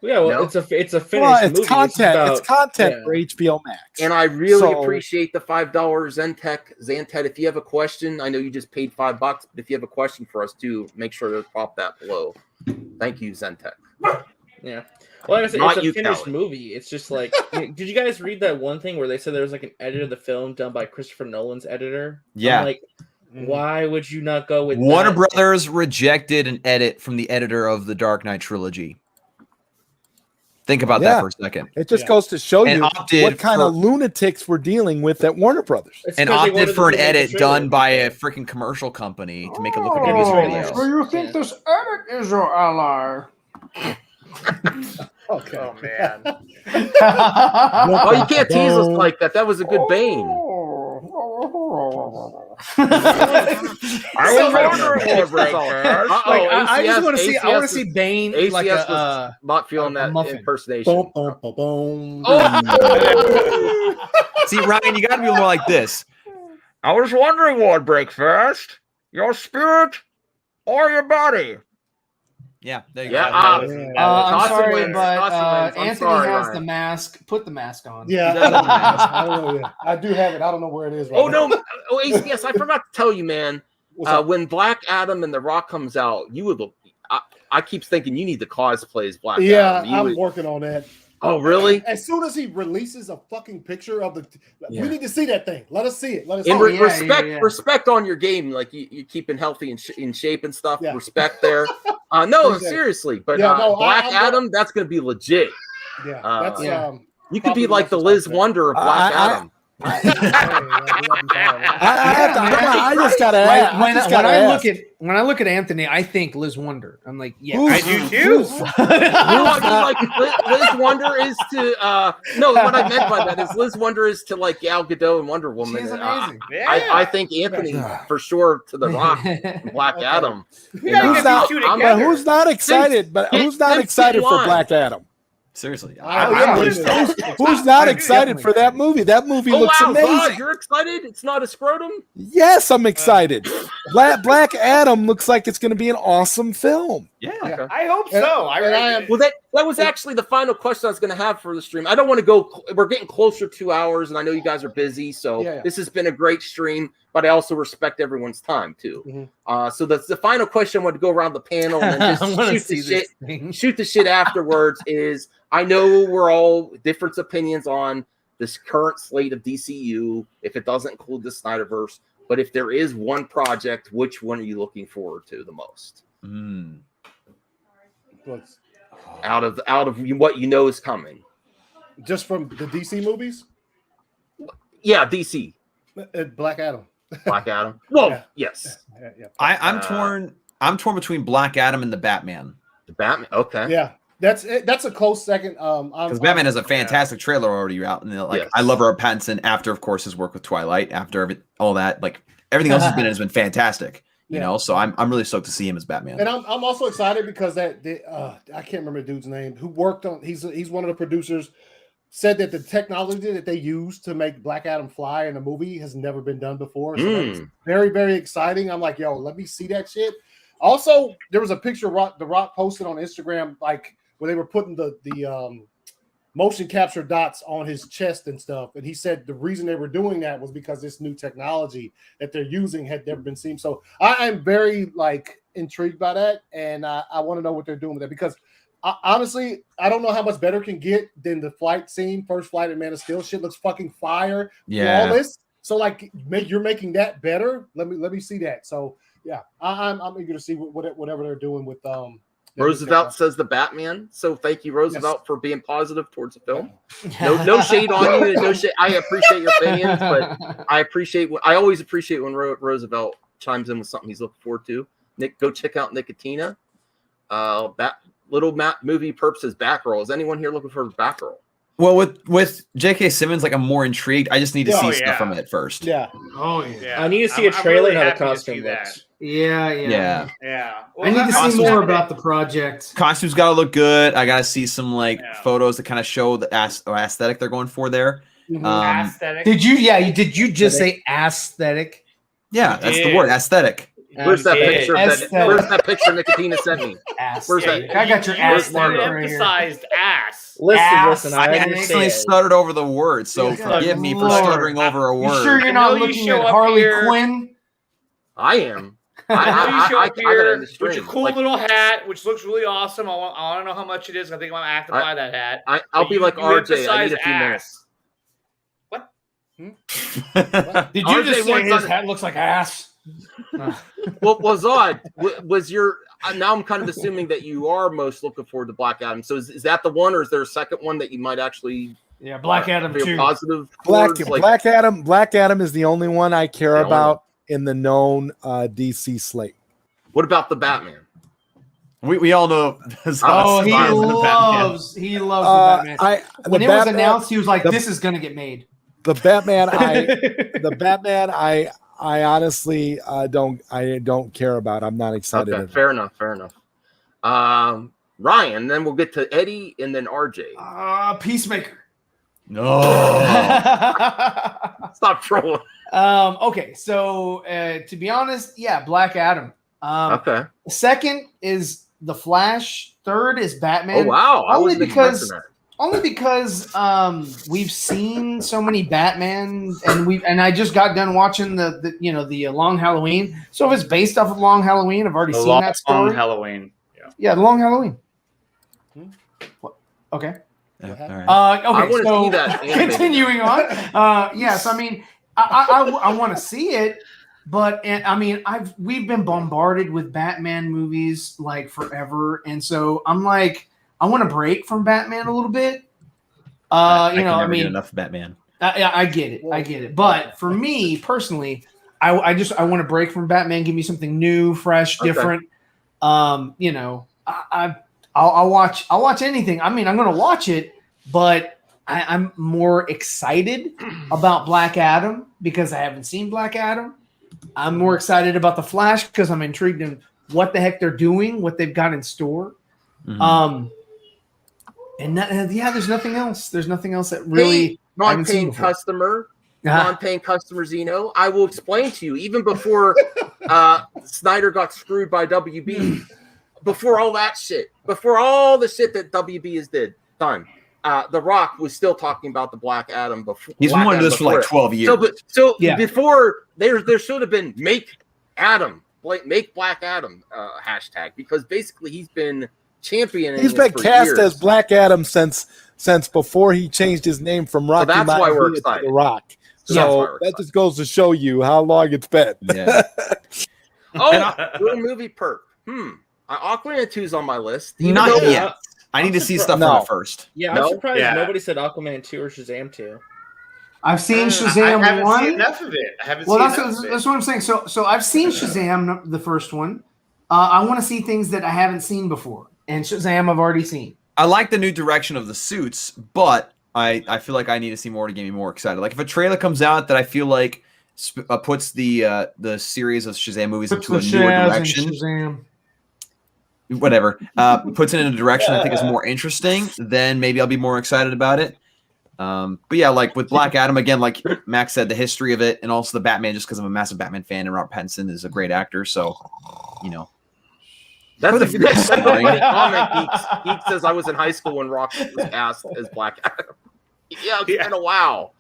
Yeah, well, it's a finished movie. Content. It's content for HBO Max. And I really appreciate the $5 Zantet. If you have a question, I know you just paid $5, but if you have a question for us too, make sure to pop that below. Thank you, Zantet. Yeah. Well, like I said, it's a finished movie. It's just like, did you guys read that one thing where they said there was like an edit of the film done by Christopher Nolan's editor? Yeah. I'm like, why would you not go with Warner Brothers rejected an edit from the editor of the Dark Knight trilogy. Think about that for a second. It just goes to show you what kind of lunatics we're dealing with at Warner Brothers. And opted for an edit done by a freaking commercial company to make it look like a music video. So you think this edit is your ally? Okay. Oh man. Oh, you can't tease us like that. That was a good Bane. I just want to see. I want to see Bane ACS like was not feeling that muffin. impersonation. See, Ryan, you got to be more like this. I was wondering what would break first, your spirit or your body. Yeah, there you go. I'm sorry, but Anthony has the mask. Put the mask on. Yeah, I don't know. I do have it. I don't know where it is. Right now. ACS, I forgot to tell you, man. When Black Adam and The Rock comes out, you would look. I keep thinking you need to cosplay as Black Adam. I'm working on that. Oh, really? As soon as he releases a fucking picture of we need to see that thing. Let us see it. Respect on your game, like you're keeping healthy and in shape and stuff. Yeah. Respect there. No, seriously. But Black Adam, that's going to be legit. Yeah, that's you could be like the Liz Wonder of Black Adam. I just gotta ask. When I look at Anthony, I think Liz Wonder. I'm like, yeah, I do too. Like Liz Wonder is to no. What I meant by that is Liz Wonder is to like Gal Gadot and Wonder Woman. She's amazing. I think Anthony for sure to The Rock, Black Adam. Who's not excited? But who's not excited for Black Adam? Seriously, who's not excited for that movie? That movie looks amazing. God, you're excited? It's not a scrotum? Yes, I'm excited. Black Adam looks like it's going to be an awesome film. Yeah, okay. I hope so. I am. Well, that was actually the final question I was going to have for the stream. I don't want to go. We're getting closer to 2 hours, and I know you guys are busy, so this has been a great stream. But I also respect everyone's time too. Mm-hmm. So that's the final question. I want to go around the panel and just shoot the shit afterwards. Is I know we're all different opinions on this current slate of DCU. If it doesn't include the Snyderverse, but if there is one project, which one are you looking forward to the most? Out of what you know is coming, just from the DC movies. Yeah, DC. Black Adam. Black Adam. Well, yes. I'm torn. I'm torn between Black Adam and the Batman. The Batman. Okay. Yeah, that's a close second. Because Batman has a fantastic trailer already out, and I love Robert Pattinson after, of course, his work with Twilight. After all that, like everything else has been fantastic. You know, so I'm really stoked to see him as Batman. And I'm also excited because I can't remember the dude's name who worked on. He's one of the producers. Said that the technology that they used to make Black Adam fly in the movie has never been done before. So that's very, very exciting. I'm like, yo, let me see that shit. Also, there was a picture The Rock posted on Instagram, like where they were putting the motion capture dots on his chest and stuff. And he said the reason they were doing that was because this new technology that they're using had never been seen. So I am very intrigued by that. And I want to know what they're doing with it because honestly, I don't know how much better it can get than the flight scene, first flight in Man of Steel. Shit looks fucking fire. Yeah. Flawless. So you're making that better. Let me see that. So yeah, I'm eager to see whatever they're doing with Roosevelt says the Batman. So thank you, Roosevelt, for being positive towards the film. No shade on you. No shade. I appreciate your opinions, but I always appreciate when Roosevelt chimes in with something he's looking forward to. Nick, go check out Nicotina. Little movie perp says Batgirl. Is anyone here looking for Batgirl? Well, with J.K. Simmons, I'm more intrigued. I just need to see stuff from it first. Yeah. Oh yeah. I need to see a trailer and how the costume looks. Yeah. Well, I need to see more about the project. Costumes got to look good. I got to see some photos that kind of show the aesthetic they're going for there. Aesthetic. Did you just say aesthetic? Yeah, that's the word, aesthetic. Where's that picture? Where's that picture Nicotina sent me? Where's that? I got your ass marker right here. Emphasized ass. Listen. I actually stuttered over the word, so forgive me for stuttering over a word. You sure you're not looking at Harley Quinn? I am. I know you show up here with your cool little hat, which looks really awesome. I want to know how much it is. I think I'm gonna have to buy that hat. I'll be like RJ. I need a few minutes. What? Did you just say his hat looks like ass? What was odd was your now I'm kind of assuming that you are most looking forward to Black Adam. So is that the one, or is there a second one that you might actually Black Adam feel 2 positive Black Adam is the only one I care about in the known DC slate. What about the Batman? We all know. He loves the Batman. When it was announced, he was like, "This is gonna get made." The Batman, I honestly don't care about. I'm not excited. Okay, fair enough. Ryan, then we'll get to Eddie and then RJ. Peacemaker. No. Stop trolling. Okay, so to be honest, Black Adam. Okay. Second is The Flash. Third is Batman. Oh wow! Only because we've seen so many Batman, and I just got done watching the Long Halloween. So if it's based off of Long Halloween, I've already seen that story. Long Halloween. Yeah, the Long Halloween. Okay. All right. Okay. I want to see that. Continuing on. Yes, I mean, I want to see it, but we've been bombarded with Batman movies like forever, and so I'm like, I want to break from Batman a little bit. I can never get enough Batman. I get it. But for me personally, I want to break from Batman. Give me something new, fresh, different. You know, I'll watch anything. I mean, I'm going to watch it, but I'm more excited about Black Adam because I haven't seen Black Adam. I'm more excited about the Flash because I'm intrigued in what the heck they're doing, what they've got in store. Mm-hmm. There's nothing else. There's nothing else that really non-paying customer, non-paying customer Zeno. I will explain to you. Even before Snyder got screwed by WB, before all that shit, before all the shit that WB has done. The Rock was still talking about the Black Adam before. He's been wanting this for like 12 years. Before there should have been make Black Adam hashtag, because basically he's been championing. He's been cast as Black Adam since before he changed his name from Rocky. So that's why we're excited. To The Rock. So that just goes to show you how long it's been. Yeah. Little movie perk. Aquaman 2 is on my list. Not yet. I need to see stuff from it first. Yeah, I'm surprised nobody said Aquaman 2 or Shazam 2. I've seen Shazam 1. I haven't seen enough of it. That's what I'm saying. So I've seen Shazam, the first one. I want to see things that I haven't seen before. And Shazam I've already seen. I like the new direction of the suits, but I feel like I need to see more to get me more excited. Like if a trailer comes out that I feel like puts the series of Shazam movies into a newer direction. Whatever, puts it in a direction I think is more interesting, then maybe I'll be more excited about it. But yeah, like with Black Adam, again, like Max said, the history of it, and also the Batman, just because I'm a massive Batman fan, and Robert Pattinson is a great actor, so, you know. That's a good comment. Geek says I was in high school when Rock was cast as Black Adam. Yeah, it's been a while.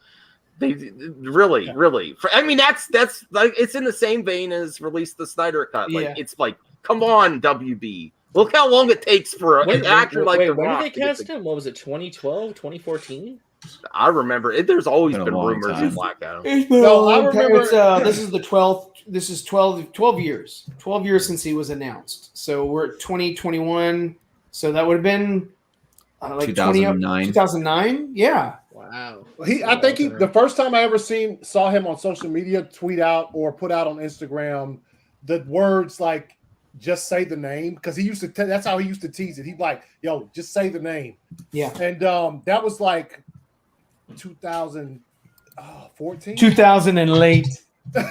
They really. I mean, that's like it's in the same vein as release the Snyder Cut. Like it's like, come on, WB. Look how long it takes for an actor like The Rock. When did they cast him? What was it, 2012, 2014? I remember. There's always been rumors of Black Adam. No, I remember. This is the 12th. This is 12 years. 12 years since he was announced. So we're at 2021. So that would have been like 2009. 2009. Yeah. Wow. I think the first time I ever saw him on social media tweet out or put out on Instagram the words like, just say the name, because he used to that's how he used to tease it. He'd be like, yo, just say the name. Yeah. And that was like 2014. 2000 and late. But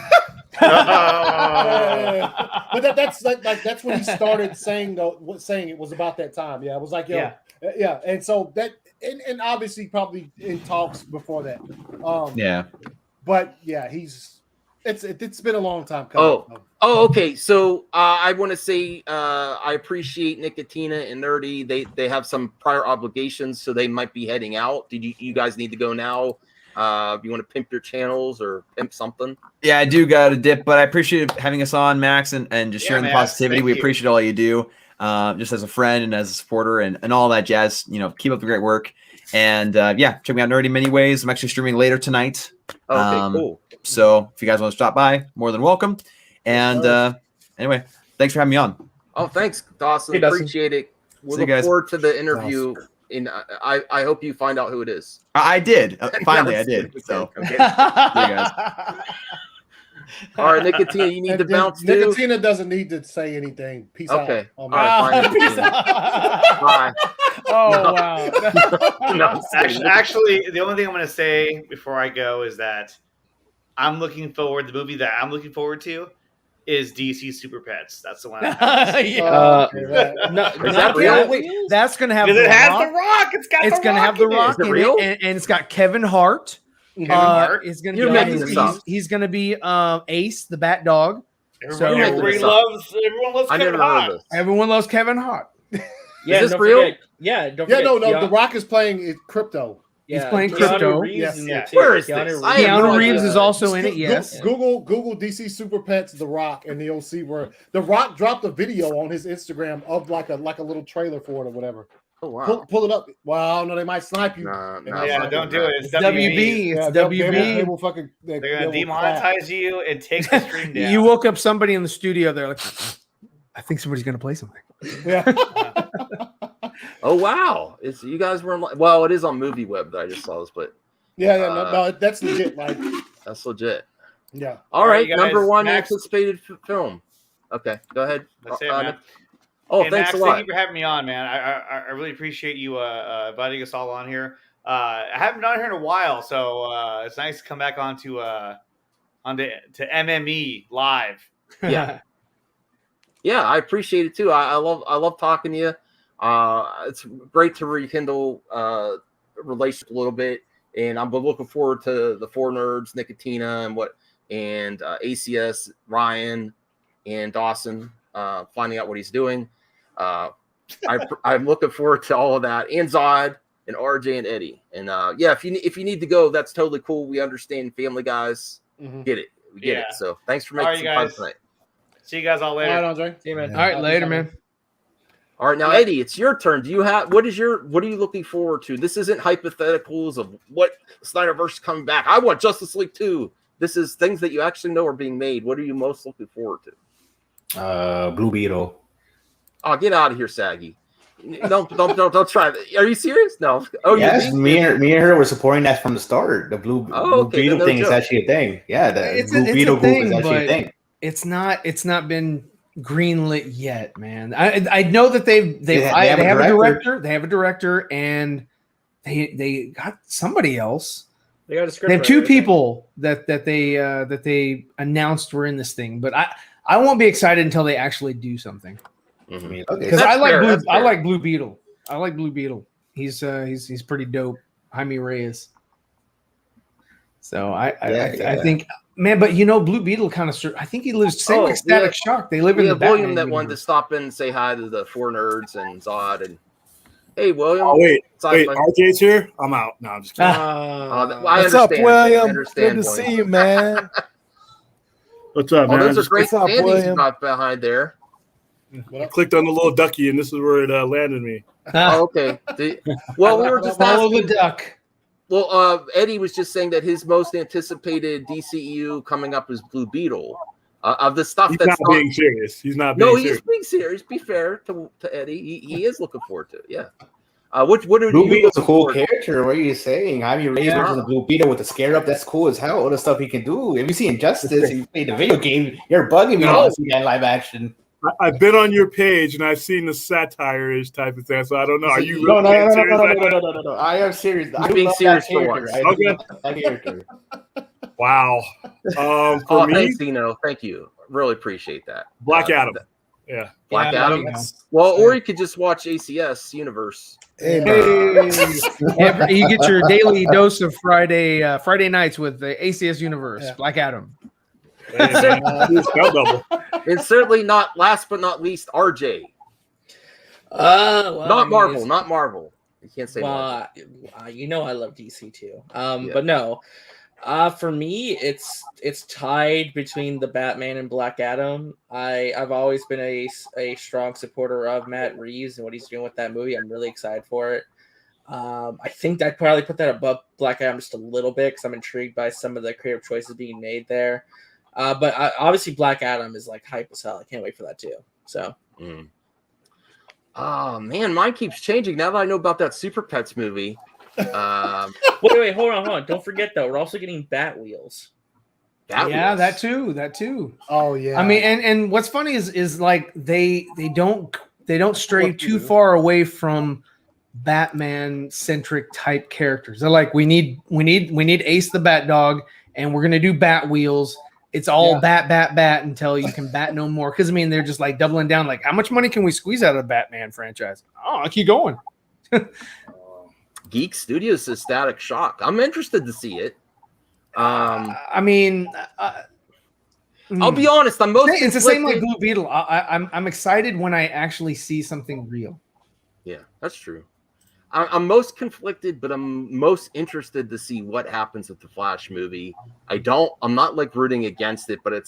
that's that's when he started saying it was about that time. Yeah, it was like, yeah. And so that and obviously probably in talks before that. But yeah, it's been a long time coming. Okay. So I want to say I appreciate Nicotina and Nerdy. They have some prior obligations, so they might be heading out. Did you guys need to go now? You want to pimp your channels or pimp something? Yeah, I do got a dip, but I appreciate having us on, Max, and just sharing the positivity. We appreciate all you do, just as a friend and as a supporter and all that jazz. You know, keep up the great work. And check me out, Nerdy, many ways. I'm actually streaming later tonight. Okay, cool. So if you guys want to stop by, more than welcome. And anyway, thanks for having me on. Oh, thanks, Dawson. Appreciate it. We look forward to the interview. And I hope you find out who it is. I did. Finally, I did. So, see you guys. All right, Nicotina, you need to bounce too. Nicotina doesn't need to say anything. Peace out. Okay. All right, peace out. Bye. Oh, wow. No, actually, the only thing I'm going to say before I go is that I'm looking forward. The movie that I'm looking forward to is DC Super Pets. That's the one. Is that real? Wait, that's going to have. It has The Rock. It's going to have The Rock in it, and it's got Kevin Hart. Kevin Hart is going to be. He's going to be Ace, the Bat Dog. Everyone loves Kevin Hart. Everyone loves Kevin Hart. Yeah, is this real? No. The Rock is playing Crypto. He's playing Crypto. Yes. Where is this? Keanu Reeves is also in it. Yes. Google DC Super Pets The Rock, and you'll see where The Rock dropped a video on his Instagram of like a little trailer for it or whatever. Oh wow! Pull it up. Well, no, they might snipe you. Don't do it. It's WB. It's WB. They will fucking. They're gonna demonetize you and take the stream down. You woke up somebody in the studio. They're like, I think somebody's gonna play something. Yeah. Oh wow! You guys were well. It is on Movie Web that I just saw this, but Yeah, no, that's legit. Like, that's legit. Yeah. All right, guys, number one Max. anticipated film. Okay, go ahead. That's it, man. Oh, hey, thanks Max, a lot. Thank you for having me on, man. I really appreciate you inviting us all on here. I haven't been on here in a while, so it's nice to come back onto to MME live. Yeah, yeah, I appreciate it too. I love talking to you. It's great to rekindle relationship a little bit, and I'm looking forward to the 4NERDS, Nicotina, and ACS, Ryan, and Dawson finding out what he's doing. I'm looking forward to all of that, and Zod and RJ and Eddie. And yeah, if you need to go, that's totally cool. We understand, family guys. Get it. We get it. So thanks for making some time tonight. See you guys all later. All right, Andre. See you, man. All right, later, man. All right, now Eddie, it's your turn. Do you have what are you looking forward to? This isn't hypotheticals of what Snyderverse is coming back. I want Justice League 2. This is things that you actually know are being made. What are you most looking forward to? Blue Beetle. Oh, get out of here, Saggy. Don't try that. Are you serious? No. Oh, yes, me and her were supporting that from the start. The Blue Beetle thing is actually a thing. Yeah, the Blue Beetle group is actually a thing. It's not been greenlit yet, man. I know that they have a director. They have a director, and they got somebody else. They got a script. They have two people that they announced were in this thing, but I won't be excited until they actually do something. Because I like Blue Beetle. I like Blue Beetle. He's pretty dope. Jaime Reyes. So I think, man, but Blue Beetle kind of. I think he lives same like Static Shock. They live in the William Batman that universe. wanted to stop in and say hi to the 4NERDS and Zod and. Hey, William. Oh, wait, RJ's here? I'm out. No, I'm just kidding. What's up, William? Good to see you, man. What's up, man? Those are great standings you got behind there. I clicked on the little ducky, and this is where it landed me. Oh, okay. Well, we were just follow the duck. Well, Eddie was just saying that his most anticipated DCEU coming up is Blue Beetle. Of the stuff He's that's not being serious. He's not being serious. No, he's being serious. Be fair to Eddie. He is looking forward to it. Yeah. What are Blue Beetle's a cool character. What are you saying? Jaime Reyes versus the Blue Beetle with the scare up. That's cool as hell. All the stuff he can do. If you see Injustice, you play the video game. You're bugging me. I want to see that live action. I've been on your page and I've seen the satire-ish type of thing. So I don't know. Are you no? I am serious. I'm being serious for once. Okay. That character. Wow. For me, thanks, Dino. Thank you. Really appreciate that. Black Adam. Yeah. Black Adam. Well, or you could just watch ACS Universe. Hey. You get your daily dose of Friday nights with the ACS Universe. Black Adam. And certainly not last but not least, RJ. Not Marvel. You can't say Marvel. I love DC too. But no. For me, it's tied between the Batman and Black Adam. I've always been a strong supporter of Matt Reeves and what he's doing with that movie. I'm really excited for it. I think I'd probably put that above Black Adam just a little bit because I'm intrigued by some of the creative choices being made there. But obviously Black Adam is like hype as hell. I can't wait for that too. So. Oh man, mine keeps changing now that I know about that Super Pets movie. Wait, hold on. Don't forget though, we're also getting Bat Wheels. That too. Oh yeah. I mean, and what's funny is like they don't stray too far away from Batman centric type characters. They're like, we need Ace the Bat Dog, and we're gonna do Bat Wheels. It's all bat until you can bat no more. Because I mean, they're just like doubling down. Like, how much money can we squeeze out of the Batman franchise? Oh, I'll keep going. Geek Studios says Static Shock. I'm interested to see it. I mean, I'll be honest. It's the same like Blue Beetle. I'm excited when I actually see something real. Yeah, that's true. I'm most conflicted, but I'm most interested to see what happens with the Flash movie. I'm not like rooting against it, but I'm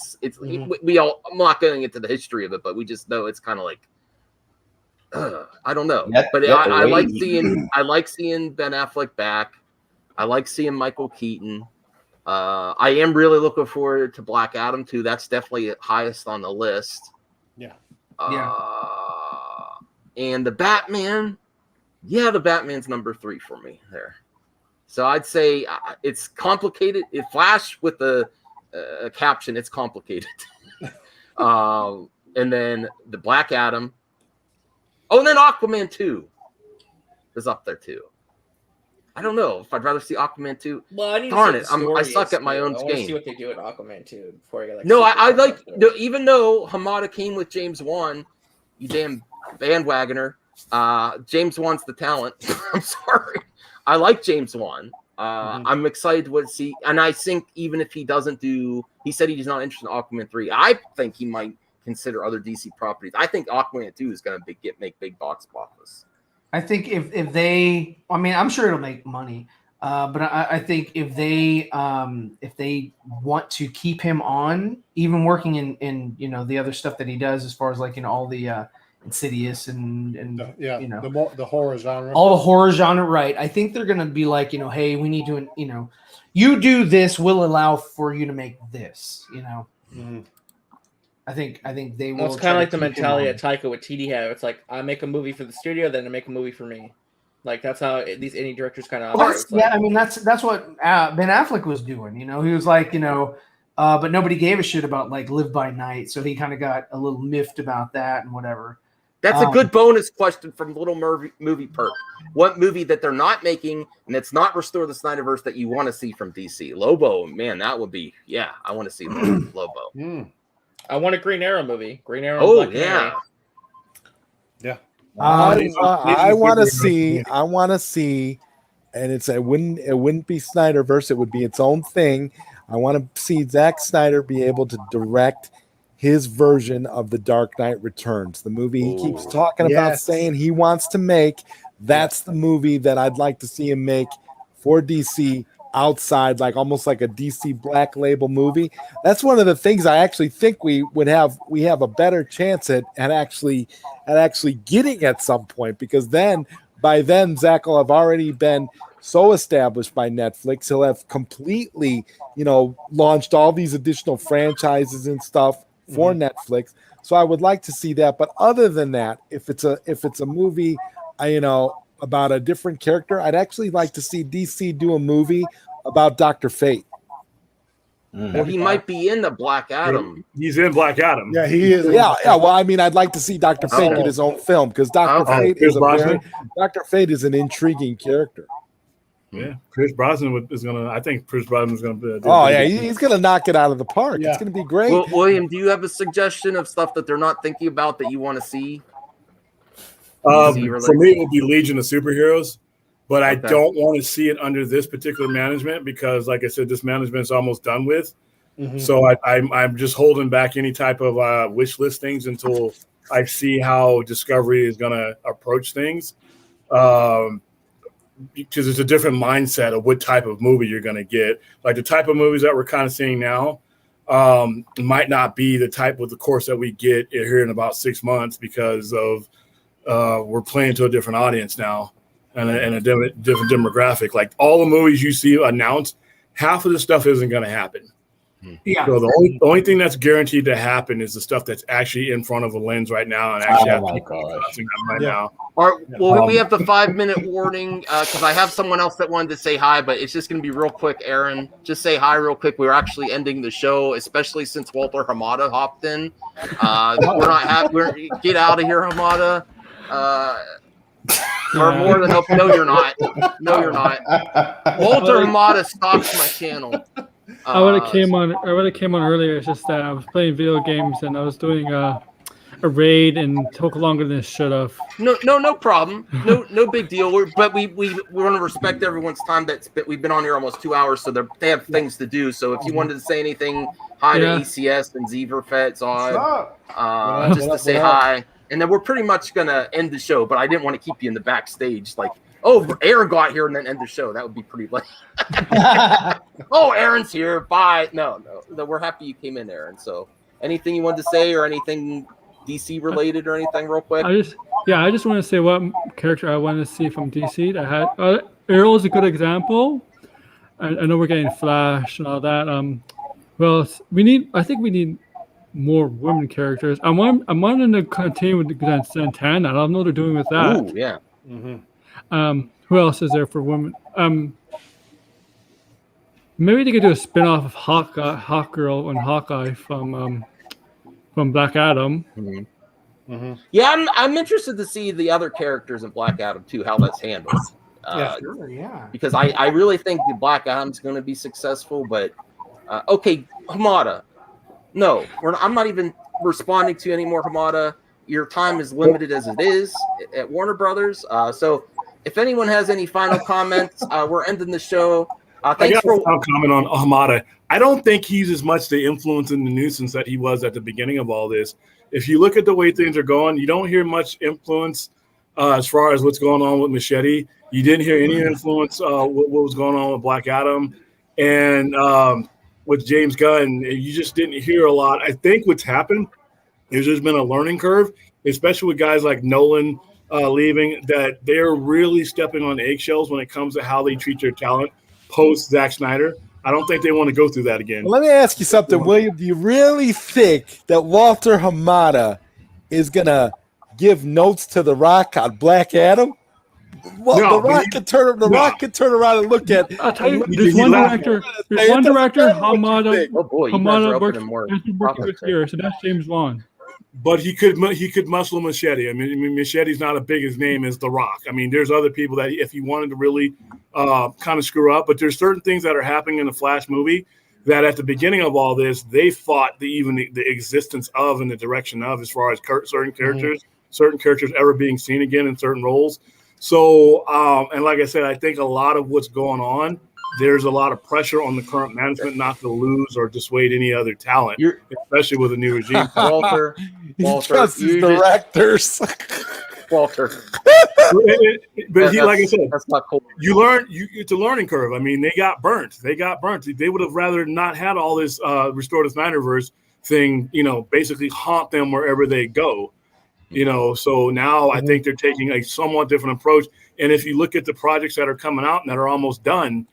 not going into the history of it, but we just know it's kind of like. I don't know, but I like seeing Ben Affleck back. I like seeing Michael Keaton. I am really looking forward to Black Adam too. That's definitely highest on the list. Yeah. And the Batman. Yeah, the Batman's number 3 for me there. So I'd say it's complicated. It Flash with the caption, it's complicated. And then the Black Adam. Oh, and then Aquaman 2 is up there too. I don't know if I'd rather see Aquaman 2. Well, I need Darn to it, see I suck at my own I want to game. see what they do with Aquaman 2 before I get like. No, I like even though Hamada came with James Wan, you damn bandwagoner. James Wan's the talent. I'm sorry. I like James Wan. I'm excited to see, and I think even if he doesn't do, he said he's not interested in Aquaman 3. I think he might consider other DC properties. I think Aquaman 2 is going to make big box office. I think if they, I mean, I'm sure it'll make money, but I think if they want to keep him on, even working in the other stuff that he does, as far as like all the Insidious and the horror genre, all the horror genre, right? I think they're gonna be like, hey, we need to, you do this, we'll allow for you to make this, I think they will. Well, it's kind of like the mentality that Taika Waititi had. It's like I make a movie for the studio, then I make a movie for me. Like that's how these indie directors kind of operate. Yeah, I mean that's what Ben Affleck was doing. He was like, but nobody gave a shit about like Live by Night, so he kind of got a little miffed about that and whatever. That's a good bonus question from Little Movie Perk. What movie that they're not making and it's not Restore the Snyderverse that you want to see from DC? Lobo, man, that would be, I want to see Lobo. I want a Green Arrow movie. Green Arrow. Oh, yeah. Yeah. I want to see, and it wouldn't be Snyderverse. It would be its own thing. I want to see Zack Snyder be able to direct his version of The Dark Knight Returns, the movie he keeps talking about, saying he wants to make. That's the movie that I'd like to see him make for DC outside, like almost like a DC Black Label movie. That's one of the things I actually think we have a better chance at actually getting at some point, because by then Zach will have already been so established by Netflix. He'll have completely, launched all these additional franchises and stuff for Netflix. So I would like to see that. But other than that, if it's a movie, about a different character, I'd actually like to see DC do a movie about Dr. Fate. Well, he might be in the Black Adam. He's in Black Adam. Yeah, he is. Yeah. Well, I mean, I'd like to see Dr. Fate get his own film, because Dr. Fate is an intriguing character. Yeah, Chris Brosnan is gonna. I think Chris Brosnan is gonna. He's gonna knock it out of the park. Yeah. It's gonna be great. Well, William, do you have a suggestion of stuff that they're not thinking about that you want to see? For me, it would be Legion of Superheroes, but I don't want to see it under this particular management because, like I said, this management's almost done with. So I'm just holding back any type of wish list things until I see how Discovery is gonna approach things. Because it's a different mindset of what type of movie you're going to get. Like the type of movies that we're kind of seeing now might not be the type of the course that we get here in about 6 months, because of we're playing to a different audience now and a different demographic. Like all the movies you see announced, half of the stuff isn't going to happen. Yeah. So the only thing that's guaranteed to happen is the stuff that's actually in front of a lens right now and actually now. All right, well, we have the 5-minute warning because I have someone else that wanted to say hi, but it's just going to be real quick. Aaron, just say hi real quick. We're actually ending the show, especially since Walter Hamada hopped in. Get out of here, Hamada. Or more than hope. No, you're not. No, you're not. Walter Hamada stops my channel. I would have came on earlier. It's just that I was playing video games and I was doing a raid and took longer than it should have. No problem. No big deal. But we want to respect everyone's time. We've been on here almost 2 hours, so they have things to do. So if you wanted to say anything, hi to ECS and Zeverfet's on, just to say hi, and then we're pretty much gonna end the show. But I didn't want to keep you in the backstage, like, oh, Aaron got here and then end the show. That would be pretty late. Oh, Aaron's here. Bye. No. We're happy you came in, Aaron. So anything you wanted to say or anything DC related or anything real quick? I just want to say what character I want to see from DC. Arrow is a good example. I know we're getting Flash and all that. I think we need more women characters. I'm wanting to continue with Santana. I don't know what they're doing with that. Ooh, yeah. Who else is there for women? Maybe they could do a spin-off of Hawkgirl and Hawkeye from Black Adam. Mm-hmm. Mm-hmm. Yeah, I'm interested to see the other characters in Black Adam too, how that's handled. Because I really think the Black Adam's going to be successful. But okay, Hamada, no, I'm not even responding to any more Hamada. Your time is limited as it is at Warner Brothers. So if anyone has any final comments, we're ending the show. Thanks for comment on Hamada. I don't think he's as much the influence and the nuisance that he was at the beginning of all this. If you look at the way things are going, you don't hear much influence as far as what's going on with Machete. You didn't hear any influence what was going on with Black Adam and with James Gunn. You just didn't hear a lot. I think what's happened is there's been a learning curve, especially with guys like Nolan leaving, that they're really stepping on eggshells when it comes to how they treat their talent post Zack Snyder. I don't think they want to go through that again. Let me ask you something, William. Do you really think that Walter Hamada is going to give notes to The Rock on Black Adam? Well, No, The Rock could turn around and look at. I'll tell you, there's one director, Hamada. Oh boy, you guys are opening more topics here, so that's James Wan. But he could muscle Machete. I mean, Machete's not as big his name as The Rock. I mean, there's other people that if he wanted to really kind of screw up, but there's certain things that are happening in the Flash movie that at the beginning of all this, they fought the existence of and the direction of, as far as certain characters ever being seen again in certain roles. So, and like I said, I think a lot of what's going on, there's a lot of pressure on the current management not to lose or dissuade any other talent, especially with a new regime. Walter, Trusts his directors. Walter. But he, like I said, that's not cool. It's a learning curve. I mean, they got burnt. They would have rather not had all this Restore the Snyderverse thing, basically haunt them wherever they go. So now I think they're taking a somewhat different approach. And if you look at the projects that are coming out and that are almost done,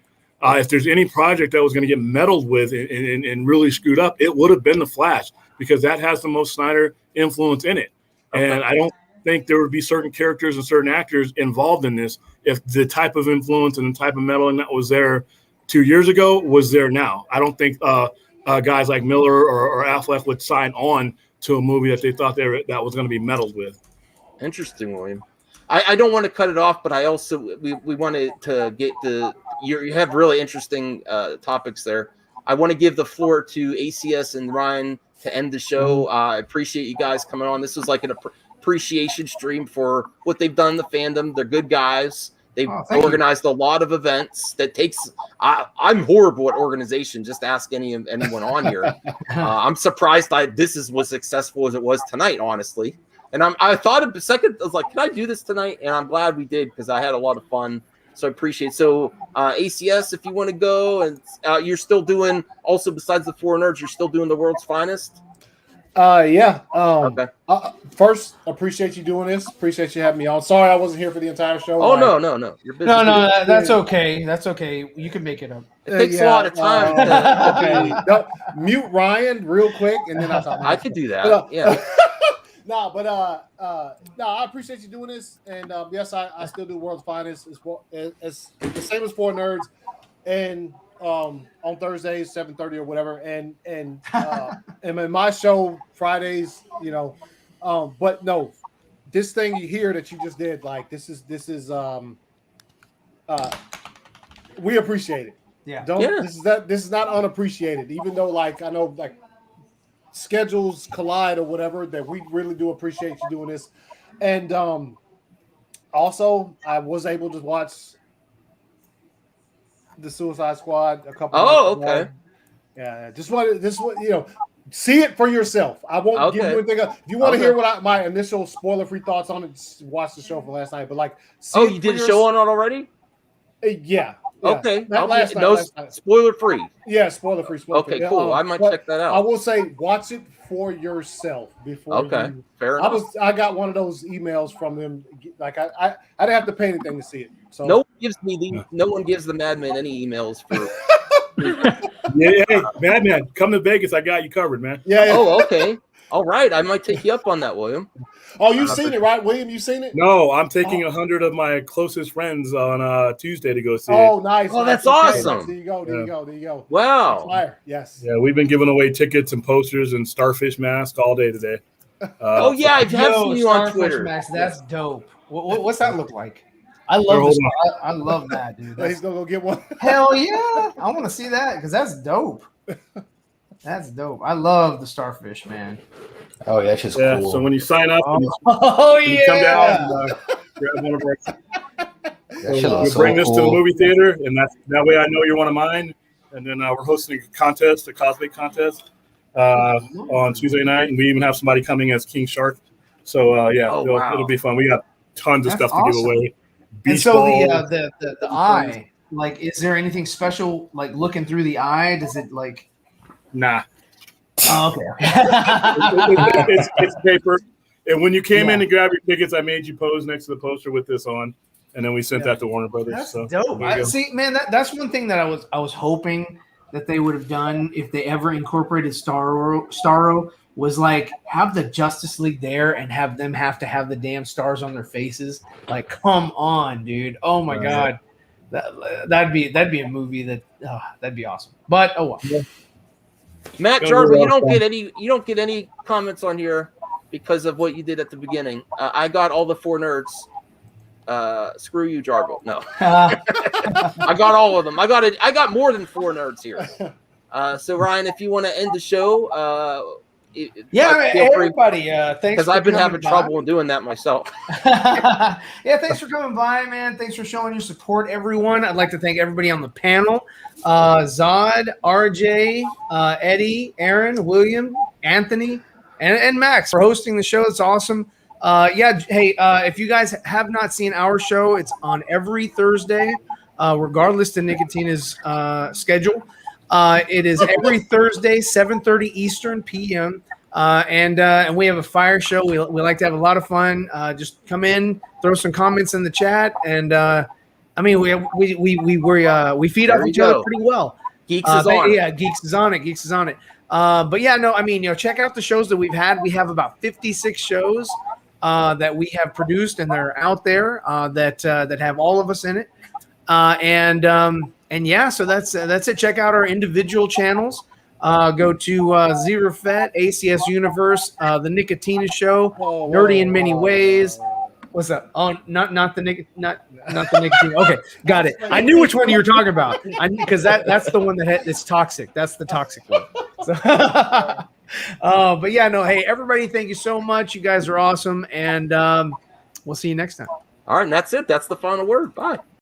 if there's any project that was going to get meddled with and really screwed up, it would have been The Flash, because that has the most Snyder influence in it. And I don't think there would be certain characters and certain actors involved in this if the type of influence and the type of meddling that was there 2 years ago was there now. I don't think guys like Miller or Affleck would sign on to a movie that they thought that was going to be meddled with. Interesting, William. I don't want to cut it off, but I also we wanted to get you have really interesting topics there. I want to give the floor to ACS and Ryan to end the show. I appreciate you guys coming on. This was like an appreciation stream for what they've done in the fandom. They're good guys. They've organized a lot of events that takes. I'm horrible at organization. Just ask anyone on here. I'm surprised this was successful as it was tonight, honestly. And I thought a second. I was like, can I do this tonight? And I'm glad we did, because I had a lot of fun. So I appreciate it. So ACS, if you want to go, and you're still doing, also besides the 4NERDS, you're still doing the World's Finest. Yeah. Okay. First, appreciate you doing this. Appreciate you having me on. Sorry I wasn't here for the entire show. Oh, no. You're busy. No, that's okay. That's okay. You can make it up. It takes a lot of time. Okay. No, mute Ryan real quick, and then I'll talk. I could do that. Yeah. I appreciate you doing this. And yes, I still do World's Finest. It's the same as 4NERDS. And on Thursdays, 7:30 or whatever, and in my show Fridays, but no, this thing here that you just did, like this is we appreciate it. Yeah. This is not unappreciated, even though I know schedules collide or whatever, that we really do appreciate you doing this. And also I was able to watch the Suicide Squad a couple of okay ago. Yeah, just want see it for yourself. I won't give you anything else. If you want to hear what my initial spoiler-free thoughts on it, watch the show from last night. But you did a show on it already? Yeah. Okay. Last night. Spoiler-free. Yeah, spoiler-free. Okay, cool. I might check that out. I will say, watch it for yourself before. Okay, fair enough. I got one of those emails from them. Like I didn't have to pay anything to see it. So no one gives the Madman any emails for. Yeah, hey, Madman, come to Vegas. I got you covered, man. Yeah. Oh, okay. All right, I might take you up on that, William. Oh, you've seen it, right, William? You've seen it? No, I'm taking 100 of my closest friends on Tuesday to go see it. Oh, nice. Oh, that's okay. awesome. There you go. There you go. There you go. Wow. Fire. Yes. Yeah, we've been giving away tickets and posters and starfish masks all day today. Oh yeah, I have seen you on Starfish Twitter. Max, that's dope. What's that look like? I love this. I love that, dude. He's gonna go get one. Hell yeah! I want to see that because that's dope. That's dope. I love the starfish, man. Oh yeah, that's just cool. So when you sign up, oh you come down and grab one of our. We'll bring this to the movie theater, and that way I know you're one of mine. And then we're hosting a contest, a cosplay contest, on Tuesday night, and we even have somebody coming as King Shark. So it'll be fun. We got tons of stuff to give away. And so the eye, like, is there anything special like looking through the eye? Does it like? Nah. Oh, okay. it's paper. And when you came in to grab your tickets, I made you pose next to the poster with this on, and then we sent that to Warner Brothers. That's so dope. See, man, that's one thing that I was hoping that they would have done if they ever incorporated Starro was like have the Justice League there and have them have to have the damn stars on their faces. Like, come on, dude. Oh my god, that'd be a movie that'd be awesome. But oh well. Matt Jarvis, you don't get any comments on here because of what you did at the beginning. I got all the 4NERDS. Screw you, Jarvis. No, I got all of them. I got more than 4NERDS here. So Ryan, if you want to end the show, everybody, thanks. Because I've been having trouble doing that myself. Yeah, thanks for coming by, man. Thanks for showing your support, everyone. I'd like to thank everybody on the panel: Zod, RJ, Eddie, Aaron, William, Anthony, and Max for hosting the show. It's awesome. If you guys have not seen our show, it's on every Thursday, regardless of Nicotina's schedule. It is every Thursday, 7:30 Eastern PM. And we have a fire show. We like to have a lot of fun. Just come in, throw some comments in the chat, and we feed off each other pretty well. Geeks is on. Yeah, Geeks is on it. Check out the shows that we've had. We have about 56 shows that we have produced, and they're out there that have all of us in it. So that's it. Check out our individual channels. Go to Zero Fett, ACS Universe, the Nicotina Show, Nerdy in Many Ways. What's that? Oh, not the Nicotina. Okay, got it. I knew which one you were talking about. Because that's the one it's toxic. That's the toxic one. So, hey, everybody, thank you so much. You guys are awesome, and we'll see you next time. All right, and that's it. That's the final word. Bye.